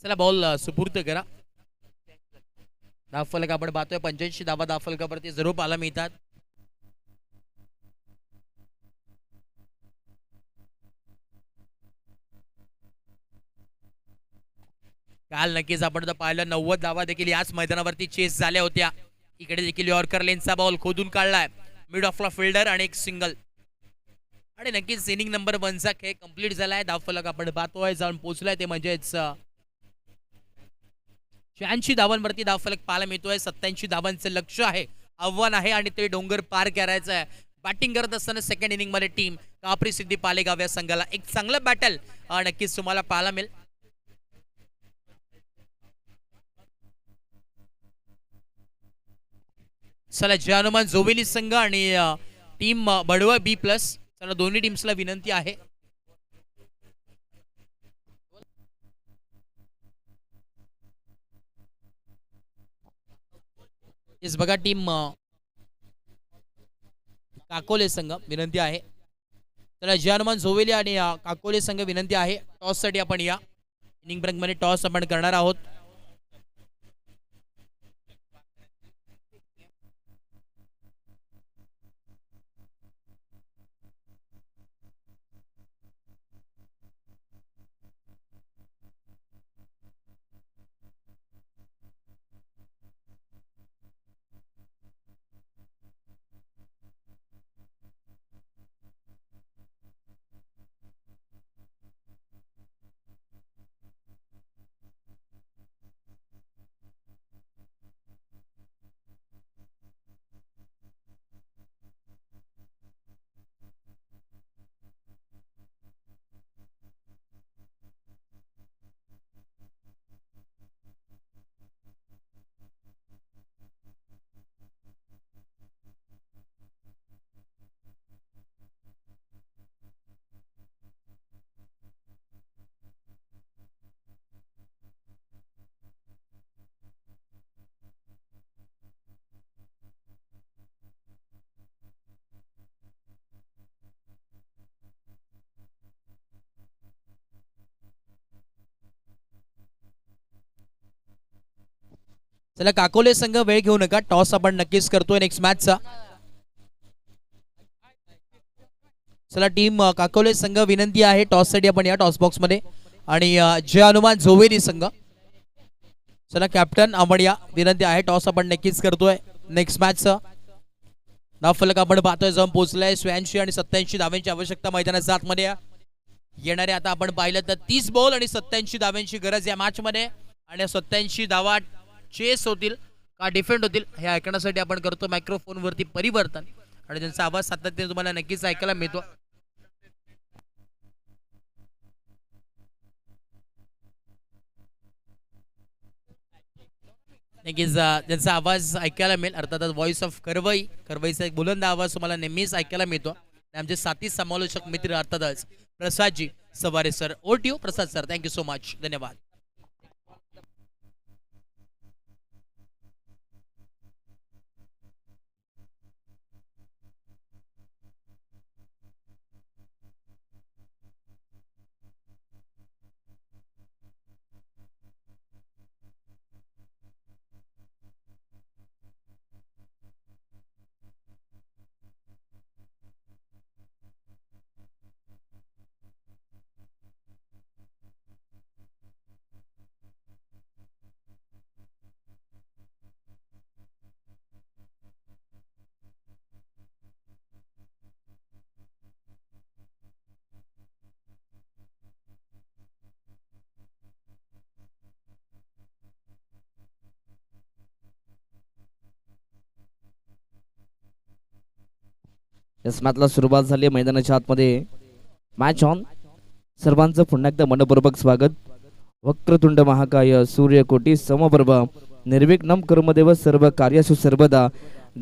चला बॉल सुपूर्द करा. धाव फलक आपण पाहतोय 85 धावा धाव फलकावरती जरूर पाहायला मिळतात. काल नक्कीच आपण जर पाहिलं 90 धावा देखील याच मैदानावरती चेस झाल्या होत्या. इकडे देखील यॉर्कर लेनचा बॉल खोदून काढलाय मिड ऑफला फिल्डर आणि एक सिंगल आणि नक्कीच इनिंग नंबर 1 चा खेळ कंप्लीट झालाय. धाव फलक आपण पाहतोय जाऊन पोहोचलाय ते म्हणजेच 86 धावांवरती धाव फलक पाहायला मिळतोय. 87 धावांचं लक्ष आहे, आव्हान आहे आणि ते डोंगर पार करायचं आहे. बॅटिंग करत असताना सेकंड इनिंग मध्ये टीम कापरी सिद्धी पालेगाव या संघाला एक चांगलं बॅटल नक्कीच तुम्हाला पाहायला मिळेल. चला जय हनुमान जोवेली संघ आणि टीम बडवा बी प्लस, चला दोन्ही टीम्सला विनंती आहे. इस बघा टीम काकोले संघ विनंती आहे. चला जय हनुमान झोवेली आणि काकोले संघ विनंती आहे टॉस साठी आपण या इनिंग ब्रेक मध्ये टॉस आपण करणार आहोत. चला काकोले संघ वेळ घेऊ नका, टॉस आपण नक्कीच करतोय नेक्स्ट मॅचचा. चला टीम काकोले संघ विनंती आहे टॉस साठी आपण या टॉस बॉक्स मध्ये आणि जय हनुमान झोवेली संघ, चला कॅप्टन आपण या विनंती आहे टॉस आपण नक्कीच करतोय नेक्स्ट मॅचचा. नावफलक आपण पाहतोय जाऊन पोहोचलाय 86 आणि 87 धाव्यांची आवश्यकता मैदानाच्या आतमध्ये येणारे. आता आपण पाहिलं तर 30 बॉल आणि 87 धाव्यांची गरज या मॅच मध्ये आणि 87 धावा चेस होतील का डिफेंड होतील हे ऐकण्यासाठी आपण करतो मायक्रोफोन वरती परिवर्तन आणि त्यांचा आवाज सातत्याने तुम्हाला नक्कीच ऐकायला मिळतो. नक्कीच त्यांचा आवाज ऐकायला मिळेल, अर्थातच व्हॉइस ऑफ करवईचा एक बुलंद आवाज तुम्हाला नेहमीच ऐकायला मिळतो. आमचे साथी समालोचक मित्र अर्थातच प्रसादजी सवारे sir. Over to you Prasad sir, thank you so much, धन्यवाद. इस मॅचला सुरुवात झाली मैदानाच्या आतमध्ये. Match on. सर्वांचं पुन्हा एकदा मनपूर्वक स्वागत. वक्रतुंड महाकाय सूर्यकोटी समप्रभ निर्विघ्नं कर्मदेव सर्व कार्यासु सर्वदा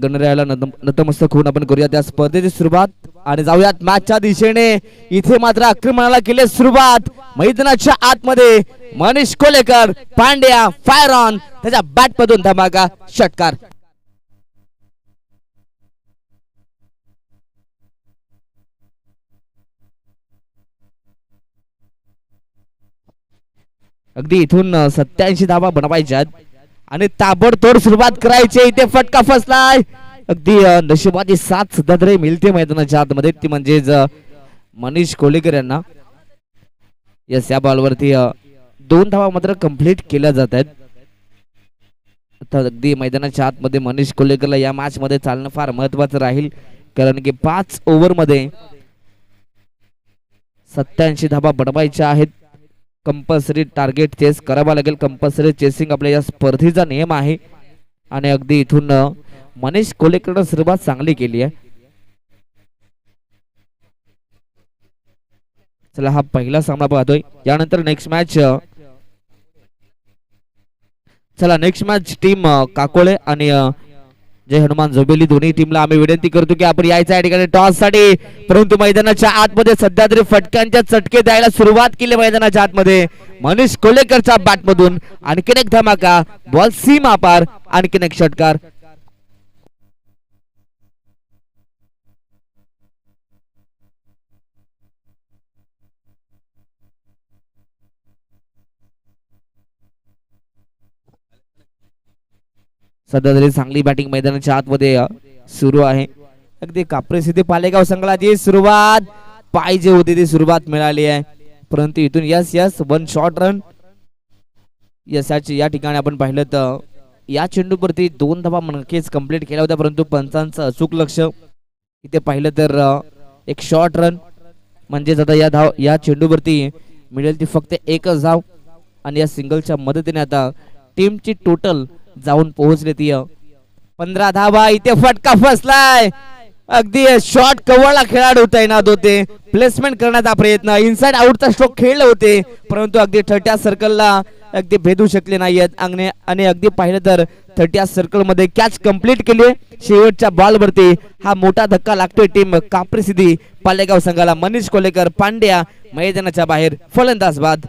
गणरायाला नतमस्तक होऊन आपण करूया त्या स्पर्धेची सुरुवात आणि जाऊयात मॅचच्या दिशेने. इथे मात्र आक्रमणाला केली सुरुवात. मैदानाच्या आतमध्ये मनीष कोलेकर पांड्या फायर ऑन, त्याच्या बॅट मधून धमाका षटकार. अगदी इथून 87 धावा बनवायच्या आणि ताबडतोड सुरुवात करायची. इथे फटका फसलाय. अगदी नशिबाची साथ सुद्धा तरी मिळते मैदानाच्या आतमध्ये, ती म्हणजेच मनीष कोलेकर यांना. यस, या बॉलवरती 2 धावा मात्र कंप्लीट केल्या जात आहेत. आता अगदी मैदानाच्या आतमध्ये मनीष कोलेकरला या मॅच मध्ये चालणं फार महत्वाचं राहील, कारण की 5 ओव्हर मध्ये 87 धावा बनवायच्या आहेत. कंपल्सरी टार्गेट चेस करावा लागेल. कंपल्सरी चेसिंग आपल्या या स्पर्धेचा नियम आहे आणि अगदी इथून मनीष कोलेकरनं सुरुवात चांगली केली आहे. चला हा पहिला सामना पाहतोय. यानंतर नेक्स्ट मॅच. चला नेक्स्ट मॅच टीम काकोळे आणि जय हनुमान झोबेली दोन्ही टीमला आम्ही विनंती करतो की आपण यायचं या ठिकाणी टॉस साठी, परंतु मैदानाच्या आतमध्ये सध्या तरी फटक्यांच्या चटके द्यायला सुरुवात केली मैदानाच्या आतमध्ये मनीष कोलेकरच्या बॅट मधून. आणखीन एक धमाका, बॉल सीमा पार, आणखीन एक षटकार. सध्या तरी चांगली बॅटिंग मैदानाच्या आतमध्ये सुरू आहे. अगदी काप्रेस येथे पालेगाव संघाला जी सुरुवात पाहिजे होती ती सुरुवात मिळाली आहे, परंतु इथून yes yes one shot run यशाची या ठिकाणी आपण पाहिलं तर या चेंडूवरती 2 धावा नक्कीच कंप्लीट केल्या होत्या, परंतु पंचांचं अचूक लक्ष इथे पाहिलं तर एक शॉर्ट रन म्हणजेच आता या चेंडूवरती मिळेल ती फक्त एकच धाव आणि या सिंगलच्या मदतीने आता टीमची टोटल जाऊन पोहोचले ती 15 धावा. इथे फटका फसलाय, अगदी शॉर्ट कव्हरला खेळाडू तैनात होते, प्लेसमेंट करण्याचा प्रयत्न, इनसाइड आउटचा स्ट्रोक खेळले होते, परंतु अगदी 30 सर्कलला अगदी भेदू शकले नाहीयेत आणि अगदी पाहिलं तर 30 सर्कल मध्ये कॅच कंप्लीट केली. शेवटच्या बॉल वरती हा मोठा धक्का लागतोय टीम काप्रेसिद्धी पालेगाव संघाला. मनीष कोलेकर पांड्या मैदानाच्या बाहेर, फलंदाज बाद.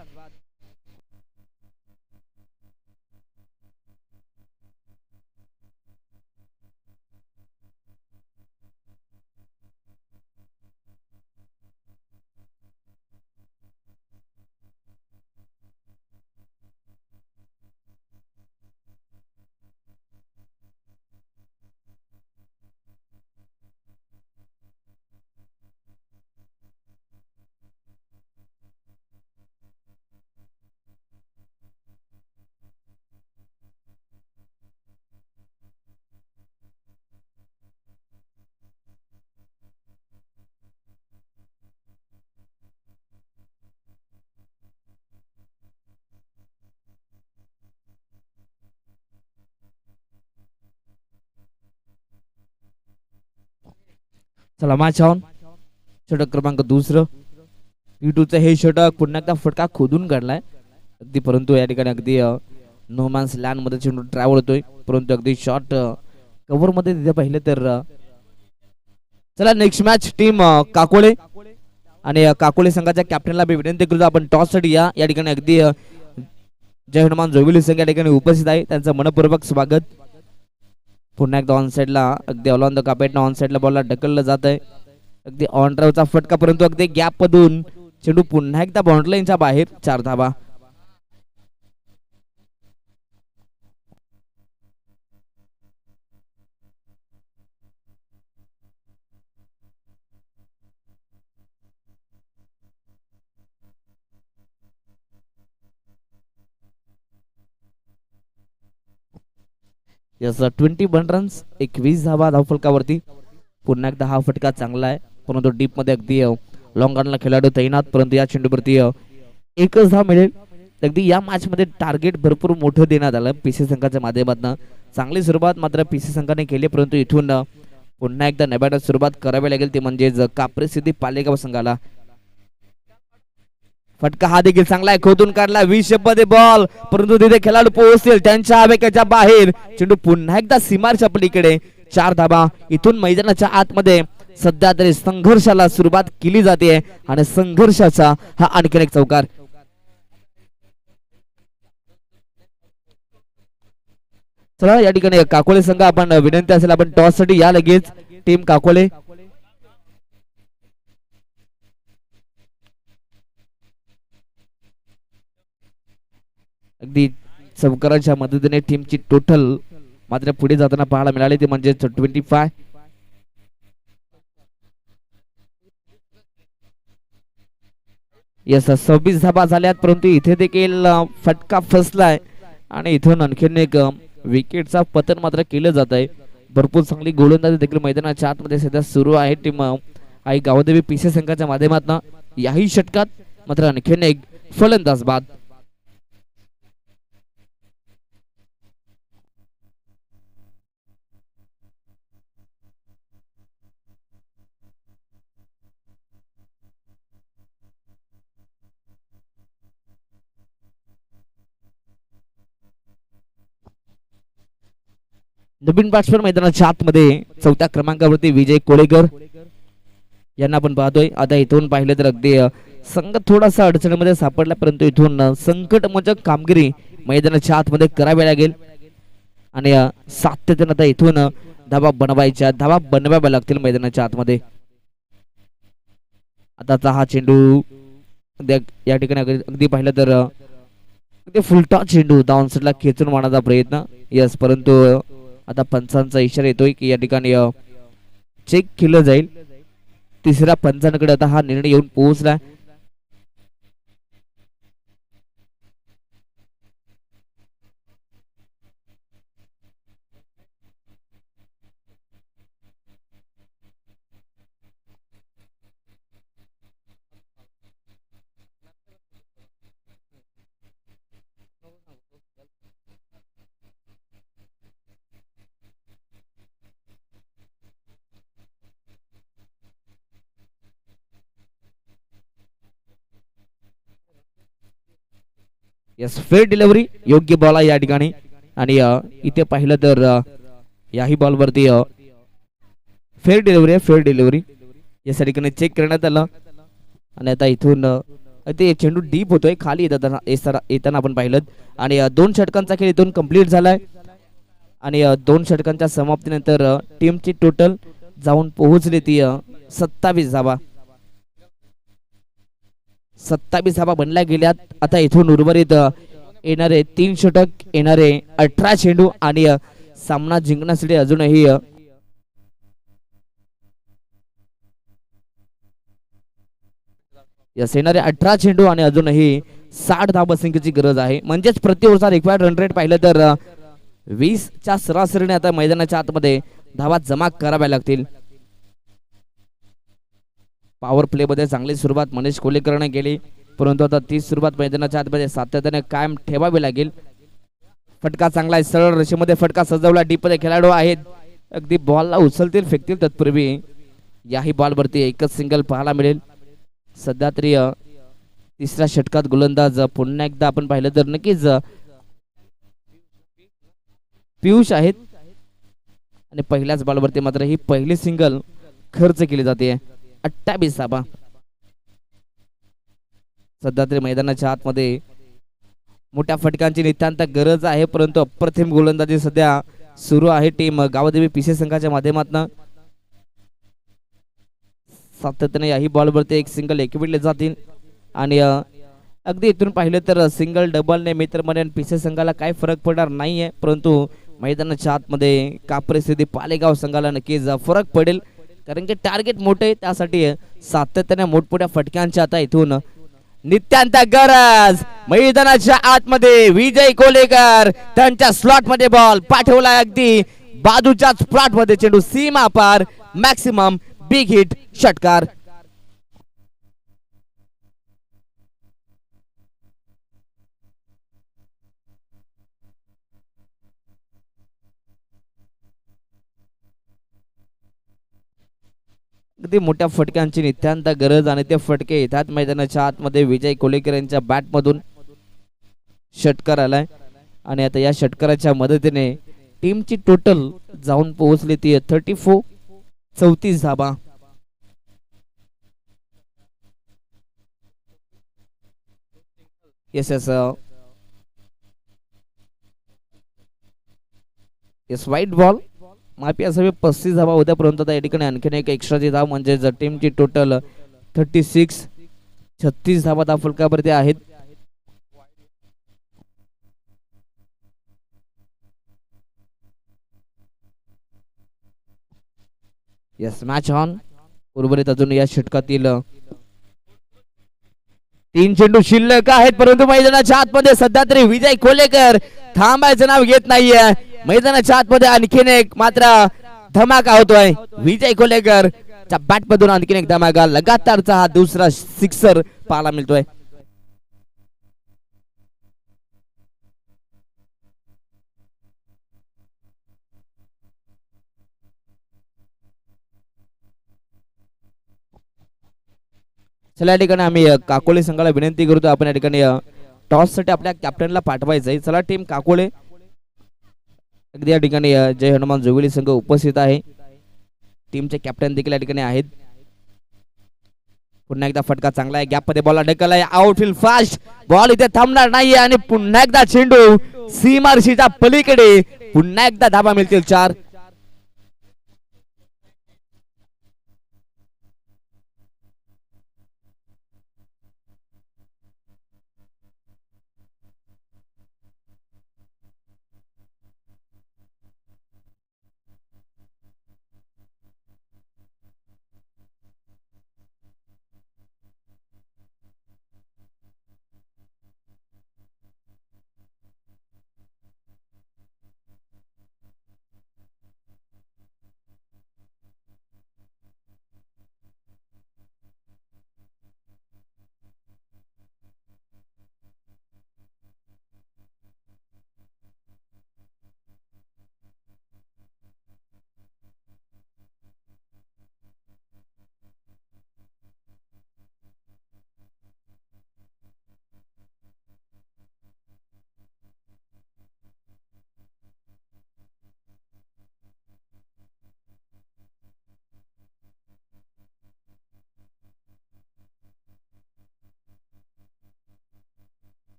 चला मॅच ऑन. षटक क्रमांक 2 P2चं हे षटक पुन्हा एकदा फटका खोदून काढलाय अगदी, परंतु या ठिकाणी अगदी नो मॅन्स लँड मध्ये चेंडू ट्रॅव्हल होतोय, परंतु अगदी शॉर्ट कव्हर मध्ये तिथे पाहिलं तर चला नेक्स्ट मॅच टीम काकोळे आणि काकोळे संघाच्या कॅप्टनला मी विनंती करतो आपण टॉस साठी या ठिकाणी अगदी जय हनुमान जोविली संघ या ठिकाणी उपस्थित आहे, त्यांचं मनपूर्वक स्वागत. पुन्हा एकदा ऑन साइडला अगदी ऑन द कार्पेट ऑन साइडला बॉलला ढकललं जात आहे, अगदी ऑन ड्राईव्हचा फटका, परंतु अगदी गॅप मधून चेंडू पुन्हा एकदा बाउंड्री लाईनच्या बाहेर, 4 धावा. यस 21 रन्स 21 धावा धावफलकावरती. पुन्हा एकदा हा फटका चांगला आहे, परंतु डीप मध्ये अगदी लॉंग रनला खेळाडू तैनात, परंतु या चेंडूवरती एकच धाव मिळेल. अगदी या मॅच मध्ये टार्गेट भरपूर मोठं देण्यात आलं पीसी संघाच्या माध्यमातून. चांगली सुरुवात मात्र पीसी संघाने केली, परंतु इथून पुन्हा एकदा नव्यानं सुरुवात करावी लागेल, ती म्हणजे काप्रेसिद्धी पालेगाव संघाला. फटका हा देखील चांगला आहे, खोदून काढला 20 मध्ये बॉल, परंतु तिथे खेळाडू पोहोचतील त्यांच्या आवेगाच्या बाहेर. चेंडू पुन्हा एकदा सीमारच्या पलीकडे, 4 धावा. इथून मैदानाच्या आतमध्ये सध्या तरी संघर्षाला सुरुवात केली जाते आणि संघर्षाचा हा आणखीन एक चौकार. चला या ठिकाणी काकोळे संघ आपण विनंती असेल आपण टॉस साठी या लगेच. टीम काकोळे अगदी चौकाराच्या मदतीने टीमची टोटल मात्र पुढे जाताना पाहायला मिळाली, ते म्हणजे 25. यस 26 धाबा झाल्यात, परंतु इथे देखील फटका फसलाय आणि इथून आणखीन एक विकेटचा पतन मात्र केलं जात आहे. भरपूर चांगली गोलंदाजी देखील मैदानाच्या आतमध्ये सध्या सुरू आहे टीम आई गावदेवी पीसी संघाच्या माध्यमातून. याही षटकात मात्र आणखीन एक फलंदाज बाद. नवीन बॅट्समन मैदानाच्या आतमध्ये चौथ्या क्रमांकावरती विजय कोळेकर यांना आपण पाहतोय. आता इथून पाहिलं तर अगदी संघ थोडासा अडचणीमध्ये सापडला, परंतु इथून संकटमोचक कामगिरी मैदानाच्या आतमध्ये करावी लागेल आणि सातत्याने आता इथून धावा बनवाव्या लागतील मैदानाच्या आतमध्ये. आताचा हा चेंडू या ठिकाणी अगदी पाहिलं तर अगदी फुलटा चेंडू डाऊनसाइडला खेचून मारण्याचा प्रयत्न. यस, परंतु आता पंचांचा इशारा येतोय की या ठिकाणी चेक केलं जाईल. तिसऱ्या पंचांकडे आता हा निर्णय येऊन पोहोचला. यस, फेअर डिलिव्हरी, योग्य बॉल आहे या ठिकाणी. आणि इथे पाहिलं तर याही बॉलवरती फेअर डिलिव्हरी या ठिकाणी चेक करण्यात आलं. आणि आता इथून ते चेंडू डीप होतोय, खाली येताना आपण पाहिलं. आणि 2 षटकांचा खेळ इथून कंप्लीट झालाय. आणि 2 षटकांच्या समाप्तीनंतर टीमची टोटल जाऊन पोहोचली ती 27 धावा. 27 धावा बनल्या गेल्यात. आता इथून उर्वरित येणारे 3 षटक, येणारे 18 चेंडू आणि सामना जिंकण्यासाठी अजूनही येणारे 18 चेंडू आणि अजूनही 60 धावसंख्येची गरज आहे. म्हणजेच प्रति ओव्हरचा रिक्वायर्ड रन रेट पाहिलं तर 20च्या सरासरीने आता मैदानाच्या आतमध्ये धावा जमा कराव्या लागतील. पॉवर प्ले मध्ये चांगली सुरुवात मनीष कोलेकरने केली, परंतु आता ती सुरुवात मैदानाच्या आतमध्ये सातत्याने कायम ठेवावी लागेल. फटका चांगला आहे, सरळ रेषेमध्ये फटका सजवला. डीप मध्ये खेळाडू आहेत, अगदी बॉलला उचलतील फेकतील तत्पूर्वी याही बॉलवरती एकच सिंगल पाहायला मिळेल. सध्या तरी तिसऱ्या षटकात गोलंदाज पुन्हा एकदा आपण पाहिलं तर नक्कीच पियुष आहेत. आणि पहिल्याच बॉलवरती मात्र ही पहिली सिंगल खर्च केली जाते. 28 धावा. सध्या तरी मैदानाच्या आतमध्ये मोठ्या फटकांची नितांत गरज आहे, परंतु अप्रतिम गोलंदाजी सध्या सुरू आहे टीम गावदेवी पीसी संघाच्या माध्यमातून. सातत्याने याही बॉलवरती एक सिंगल एकविडले जातील. आणि अगदी इथून पाहिलं तर सिंगल डबलने मित्रमंडळ आणि पीसी संघाला काय फरक पडणार नाहीये, परंतु मैदानाच्या आतमध्ये का परिस्थिती पालेगाव संघाला नक्कीच फरक पडेल, कारण की टार्गेट मोठे, त्यासाठी सातत्याने मोठमोठ्या फटक्यांच्या आता इथून नित्यांत गरज. मैदानाच्या आतमध्ये विजय कोलेकर त्यांच्या स्लॉट मध्ये बॉल पाठवला, अगदी बाजूच्या स्लॉट मध्ये चेंडू सीमा पार, मॅक्सिमम बिग हिट षटकार. अगदी मोठ्या फटक्यांची नित्यांत गरज आणि ते फटके येतात मैदानाच्या आतमध्ये. विजय कोलेकर यांच्या बॅट मधून षटकार आलाय आणि आता या षटकाराच्या मदतीने टीमची टोटल जाऊन पोहोचली ती 34 धावा. येस वाईट बॉल माफी असावी. 35 धावा होत्या, परंतु आता या ठिकाणी आणखीन एक एक्स्ट्राची धाव म्हणजे टीमची टोटल 36 धावा धाव फलकावरती आहेत. Yes, match on. उर्वरित अजून या षटकातील 3 चेंडू शिल्लक आहेत, परंतु मैदानाच्या आतमध्ये सध्या तरी विजय कोलेकर थांबायचं नाव घेत नाहीये. मैदानाच्या आतमध्ये आणखीन एक मात्र धमाका होतोय. विजय कोलेकर च्या बॅट मधून आणखीन एक धमाका, लगातारचा हा दुसरा सिक्सर पाहायला मिळतोय. चला या ठिकाणी आम्ही काकोळे संघाला विनंती करतो, आपण या ठिकाणी टॉस साठी आपल्या कॅप्टनला पाठवायचंय. चला टीम काकोळे अगदी या ठिकाणी जय हनुमान जोगळी संघ उपस्थित आहे. टीमचे कॅप्टन देखील या ठिकाणी आहेत. पुन्हा एकदा फटका चांगला आहे, गॅप मध्ये बॉल अडकला आहे, आउटफील्ड फास्ट, बॉल इथे थांबणार नाहीये आणि पुन्हा एकदा चेंडू सीमारशीच्या पलीकडे, पुन्हा एकदा धाबा मिळतील 4.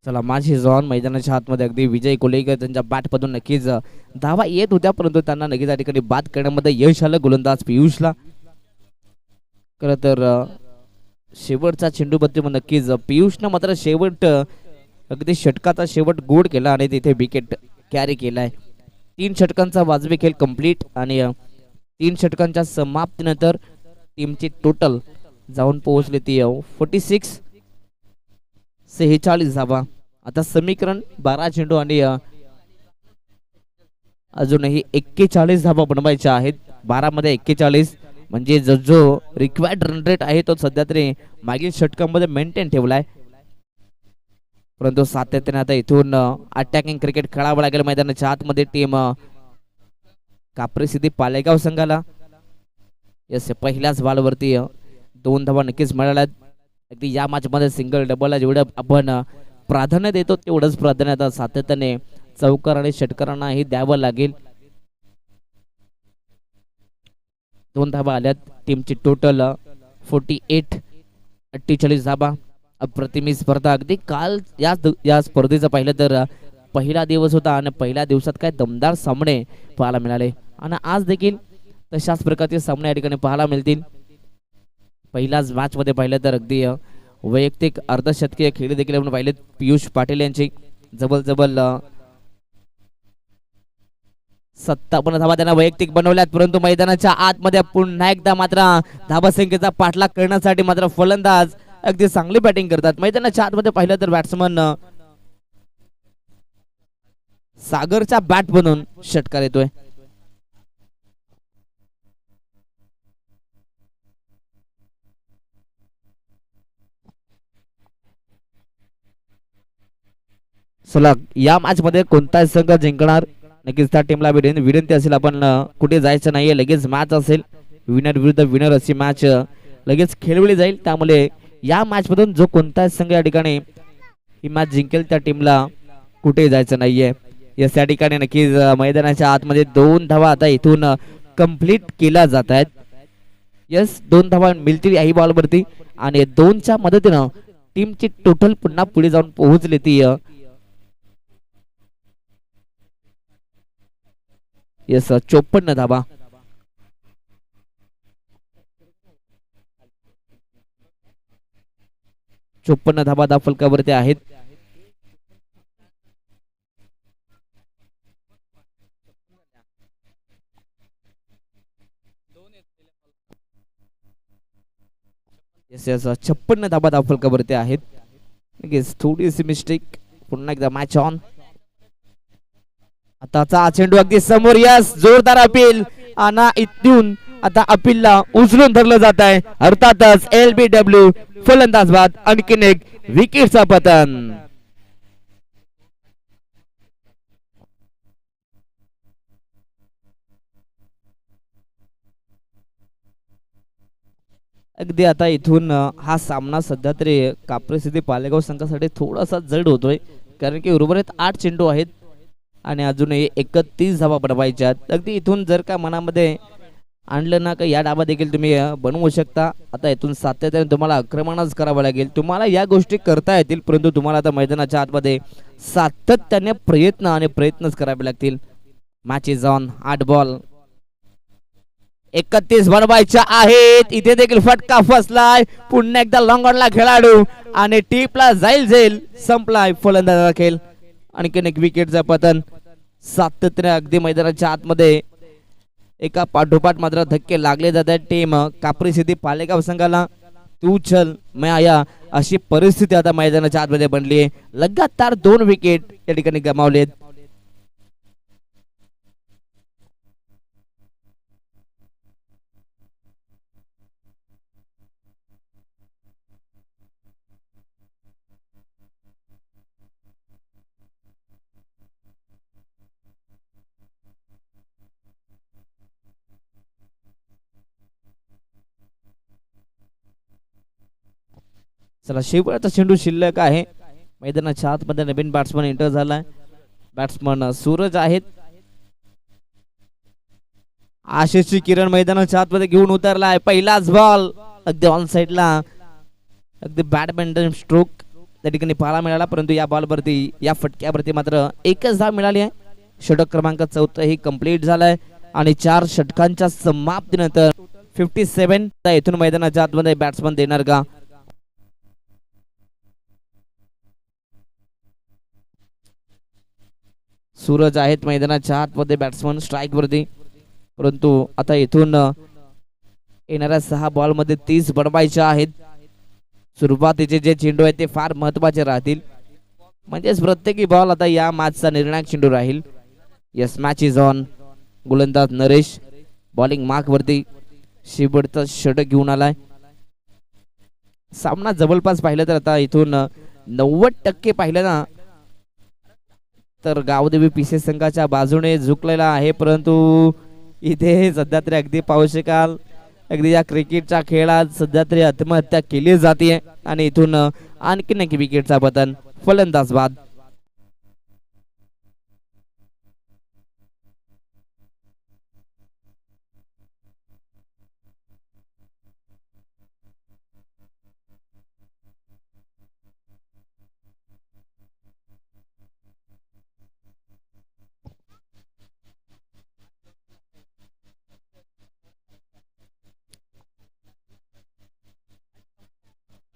चला माझी जॉन मैदानाच्या आतमध्ये अगदी विजय कोलेकर त्यांच्या बॅटमधून नक्कीच धावा येत होत्या, परंतु त्यांना नक्कीच या ठिकाणी बाद करण्यामध्ये यश आलं गोलंदाज पियुषला. खरं तर शेवटचा चेंडूबद्दल नक्कीच पियुषनं मात्र शेवट अगदी षटकाचा शेवट गोड केला आणि तिथे विकेट कॅरी केलाय. 3 षटकांचा वाजवी खेळ कंप्लीट आणि 3 षटकांच्या समाप्तीनंतर टीमची टोटल जाऊन पोहोचली ती 46 धावा. आता समीकरण 12 चेंडू आणि अजूनही 41 धावा बनवायच्या आहेत. 12 मध्ये 41 म्हणजे जो रिक्वायर्ड रन रेट आहे तो सध्या तरी मागील षटकांमध्ये मेंटेन ठेवलाय. परंतु सातत्याने आता इथून अटॅकिंग क्रिकेट खेळावं लागेल मैदानाच्या आतमध्ये. टीम कापरी सिद्धी पालेगाव संघाला यस पहिल्याच बॉलवरती 2 धावा नक्कीच मिळाल्या. अगदी या मॅच मध्ये सिंगल डबलला जेवढं आपण प्राधान्य देतो तेवढंच प्राधान्य आता सातत्याने चौकार आणि षटकारांनाही द्यावं लागेल. 2 धावा आल्यात. टीमची टोटल 48 धावा. अप्रतिम स्पर्धा. अगदी काल या स्पर्धेचं पाहिलं तर पहिला दिवस होता आणि पहिल्या दिवसात काय दमदार सामने पाहायला मिळाले आणि आज देखील तशाच प्रकारचे सामने या ठिकाणी पाहायला मिळतील. पहिल्याच मॅच मध्ये पाहिलं तर अगदी वैयक्तिक अर्धशतकीय खेळी देखील आपण पाहिले. पियुष पाटील यांची जबल 57 धावा त्यांना वैयक्तिक बनवल्यात, परंतु मैदानाच्या आतमध्ये पुन्हा एकदा मात्र धाबासंख्येचा पाठलाग करण्यासाठी मात्र फलंदाज अगदी चांगली बॅटिंग करतात. मैदानाच्या आतमध्ये पाहिलं तर बॅट्समन सागरच्या बॅट बनून षटकार येतोय. चला या मॅच मध्ये कोणता संघ जिंकणार नक्कीच त्या टीमला विनंती असेल आपण कुठे जायचं नाहीये, लगेच मॅच असेल विनर विरुद्ध विनर अशी मॅच लगेच खेळवली जाईल. त्यामुळे या मॅच मधून जो कोणता संघ या ठिकाणी ही मॅच जिंकेल त्या टीमला कुठे जायचं नाहीये. यस या ठिकाणी नक्कीच मैदानाच्या आतमध्ये 2 धावा आता इथून कंप्लीट केल्या जात आहेत. यस 2 धावा मिळतील याही बॉलवरती आणि 2च्या मदतीनं टीमची टोटल पुन्हा पुढे जाऊन पोहोचली ती यस 54 धावा. धावा फलकावरती आहेत. यस यस 56 धावा फलकावरती आहेत. थोडीशी मिस्टेक. पुन्हा एकदा मॅच ऑन. आताचा चेंडू अगदी समोर. यस जोरदार अपील आणि इथून आता अपीलला उचलून धरलं जात आहे. अर्थातच LBW फलंदाज बाद. आणखीन एक विकेटचा पतन. अगदी आता इथून हा सामना सध्या तरी काप्रे सिद्धी पालेगाव संघासाठी थोडासा जड होतोय, कारण की उर्वरित 8 चेंडू आहेत आणि अजूनही 31 धावा बनवायच्या आहेत. अगदी इथून जर का मनामध्ये आणलं ना का या डाबा देखील तुम्ही बनवू शकता. आता इथून सातत्याने तुम्हाला आक्रमणच करावं लागेल. तुम्हाला या गोष्टी करता येतील, परंतु तुम्हाला आता मैदानाच्या आतमध्ये सातत्याने प्रयत्नच करावे लागतील. Match is on. 8 बॉल 31 बनवायच्या आहेत. इथे देखील फटका फसलाय. पुन्हा एकदा लॉंग ऑनला खेळाडू आणि टीपला जाईल संपलाय फलंदाजाचा खेळ. आणखीन एक विकेटचं पतन. सातत्याने अगदी मैदानाच्या आतमध्ये एका पाठोपाठ मात्र धक्के लागले जात आहेत टीम काप्री सिद्धी पालेगाव संघाला. तू चल मैं आया अशी परिस्थिती आता मैदानाच्या आतमध्ये बनली आहे. लगातार 2 विकेट या ठिकाणी गमावलेत. चला शेवटचा चेंडू शिल्लक आहे. मैदानाच्या आतमध्ये नवीन बॅट्समन एंटर झालाय. बॅट्समन सूरज आहेत. आशिषची किरण मैदानाच्या आतमध्ये घेऊन उतरलाय. पहिलाच बॉल अगदी ऑन साइडला अगदी बॅडमिंटन स्ट्रोक त्या ठिकाणी पाहायला मिळाला, परंतु या बॉलवरती या फटक्यावरती मात्र एकच धाव मिळाली आहे. षटक क्रमांक 14 ही कंप्लीट झालाय आणि 4 षटकांच्या समाप्तीनंतर 57 इथून मैदानाच्या आतमध्ये बॅट्समन देणार का? सूरज आहेत मैदानाच्या आतमध्ये बॅट्समन स्ट्राईक वरती, परंतु आता इथून येणाऱ्या 6 बॉल मध्ये 30 बनवायचे आहेत. सुरुवातीचे जे चेंडू आहेत ते फार महत्वाचे राहतील, म्हणजेच प्रत्येकी बॉल आता या मॅचचा निर्णायक चेंडू राहील. Yes, match is on. गोलंदाज नरेश बॉलिंग मार्क वरती शेवटचा षटक घेऊन आलाय. सामना जवळपास पाहिलं तर आता इथून 90% पाहिलं ना तर गावदेवी पीसे संघाच्या बाजूने झुकलेला आहे, परंतु इथे सध्या तरी अगदी पाहू शकाल अगदी या क्रिकेटच्या खेळात सध्या तरी आत्महत्या केली जाते आणि इथून आणखीन एक विकेटचा पतन. फलंदाज बाद.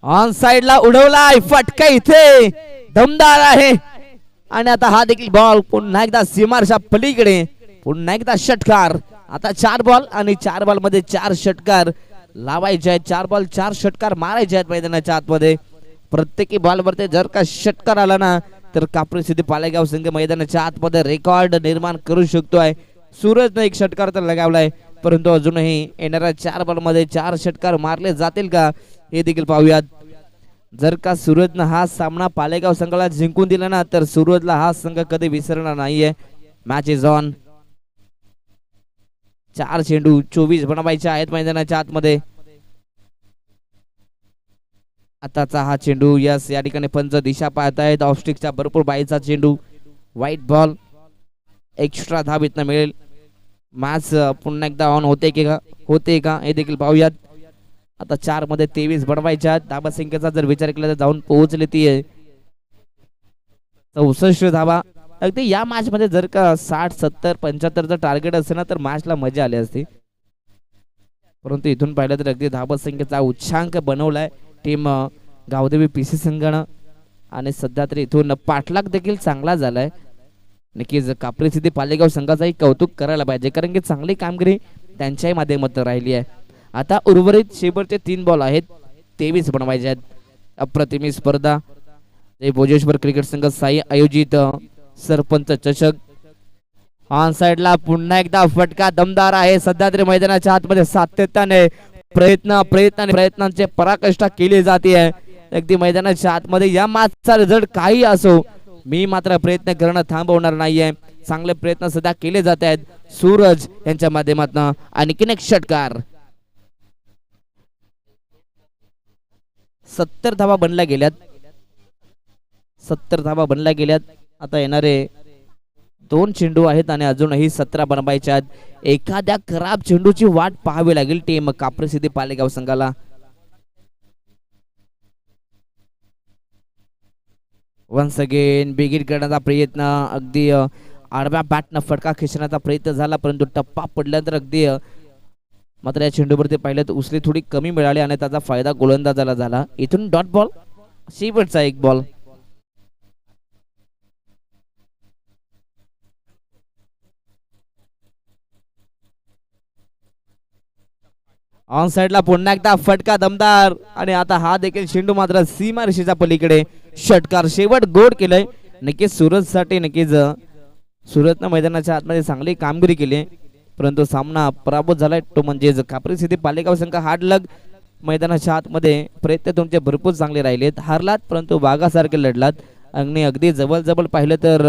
ऑन साइडला उडवलाय फटका, इथे दमदार आहे आणि आता हा देखील बॉल पुन्हा एकदा सीमारच्या पलीकडे, पुन्हा एकदा षटकार. आता 4 बॉल आणि 4 बॉल मध्ये 4 षटकार लावायचे आहेत. 4 बॉल 4 षटकार मारायचे आहेत मैदानाच्या आतमध्ये. प्रत्येकी बॉल वरती जर का षटकार आला ना तर काप्री सिद्धी पालेगाव संघ मैदानाच्या आतमध्ये रेकॉर्ड निर्माण करू शकतोय. सूरजने 1 षटकार तर लगावलाय, परंतु अजूनही येणाऱ्या 4 बॉल मध्ये 4 षटकार मारले जातील का हे देखील पाहूयात. जर का सूरजनं हा सामना पालेगाव संघाला जिंकून दिला ना तर सूरजला हा संघ कधी विसरणार नाहीये. Match is on. 4 चेंडू 24 बनवायचे आहेत मैदानाच्या आतमध्ये. आताचा हा चेंडू, यस, या ठिकाणी पंच दिशा पाहतायत. ऑफस्टिकचा भरपूर बाईचा चेंडू, व्हाईट बॉल, एक्स्ट्रा धाव इथनं मिळेल. मॅच पुन्हा एकदा ऑन होते का हे देखील पाहूयात. आता 4 मध्ये 23 बनवायच्या. धाबा संख्येचा जर विचार केला तर जाऊन पोहोचले ती 64 धाबा. अगदी या मॅच मध्ये जर का 60, 70, 75 जर टार्गेट असेल ना तर मॅचला मजा आली असती, परंतु इथून पाहिलं तर अगदी धाबा संख्येचा उच्चांक बनवलाय टीम गावदेवी पीसी संघानं आणि सध्या तरी इथून पाठलाग देखील चांगला झालाय. नक्कीच काप्री सिद्धी पालेगाव संघाचाही कौतुक करायला पाहिजे, कारण की चांगली कामगिरी त्यांच्याही माध्यमातून राहिली आहे. आता उर्वरित शेवटचे 3 बॉल आहेत, 23 बनवायचे आहेत. अप्रतिम स्पर्धा जय भोजेश्वर क्रिकेट संघ साई आयोजित सरपंच चषक. ऑन साइडला पुन्हा एकदा फटका दमदार आहे. सध्या तरी मैदानाच्या आतमध्ये सातत्याने प्रयत्नांचे पराकाष्ठा केली जाते. अगदी मैदानाच्या आतमध्ये या मॅचचा रिझल्ट काही असो, मी मात्र प्रयत्न करणं थांबवणार नाहीये. चांगले प्रयत्न सध्या केले जात आहेत सूरज यांच्या माध्यमातून. आणखीन एक षटकार. 70 धावा बनल्या गेल्यात. 70 धावा बनल्या गेल्यात. आता येणारे 2 चेंडू आहेत आणि अजूनही 17 बनवायचे आहेत. एखाद्या खराब चेंडूची वाट पाहावी लागेल टीम काप्रे सिद्धी पालेगाव संघाला. वन्स अगेन बिगिन करण्याचा प्रयत्न, अगदी आडव्या बॅटनं फटका खेचण्याचा प्रयत्न झाला, परंतु टप्पा पडल्यानंतर अगदी मात्र या चेंडूवरती पाहिलं तर उसळी थोडी कमी मिळाली आणि त्याचा फायदा गोलंदाजाला झाला. इथून डॉट बॉल, शेवटचा एक बॉल. ऑन साइडला पुन्हा एकदा फटका दमदार आणि आता हा देखील चेंडू मात्र सीमा रेषेच्या पलीकडे षटकार. शेवट गोड केलंय. नक्कीच सुरतसाठी नक्कीच सुरतनं मैदानाच्या आतमध्ये चांगली कामगिरी केली, परंतु सामना पराभूत झालाय. तो म्हणजेच काप्रे सिद्धी पालेगाव संघ हार्ड लक. मैदानाच्या आतमध्ये प्रयत्न तुमचे भरपूर चांगले राहिलेत. हारलात परंतु वाघासारखे लढलात आणि अगदी जवळ पाहिलं तर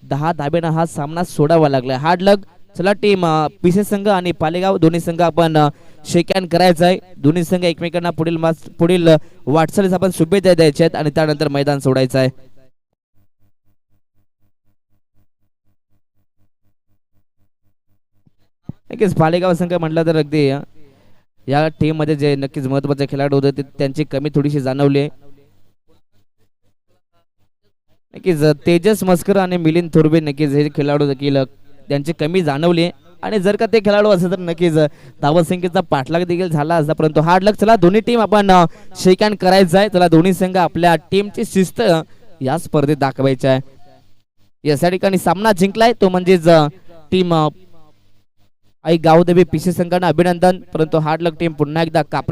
10 धाब्यानं हा सामना सोडावा लागला. हार्ड लक. चला टीम पीसे संघ आणि पालेगाव दोन्ही संघ आपण शेक हँड करायचा आहे. दोन्ही संघ एकमेकांना पुढील वाटचालीस आपण शुभेच्छा द्यायच्या आहेत आणि त्यानंतर मैदान सोडायचं आहे. नक्कीच पालेगाव संघ म्हटलं तर अगदी या टीम मध्ये जे नक्कीच महत्वाचे खेळाडू होते त्यांची कमी थोडीशी जाणवली. नक्कीच तेजस मस्कर आणि मिलिंद थोरबे नक्कीच हे खेळाडू देखील त्यांची कमी जाणवली आणि जर का ते खेळाडू असेल तर नक्कीच धावत संख्येचा पाठलाग देखील झाला असता, परंतु हार्ड लक. चला दोन्ही टीम आपण शेक हँड करायचा आहे. चला दोन्ही संघ आपल्या टीमची शिस्त या स्पर्धेत दाखवायची आहे. या ठिकाणी सामना जिंकलाय तो म्हणजेच टीम आई गावदेवी पीसी संघानं अभिनंदन, परंतु हार्ड लक टीम पुन्हा एकदा काप्रे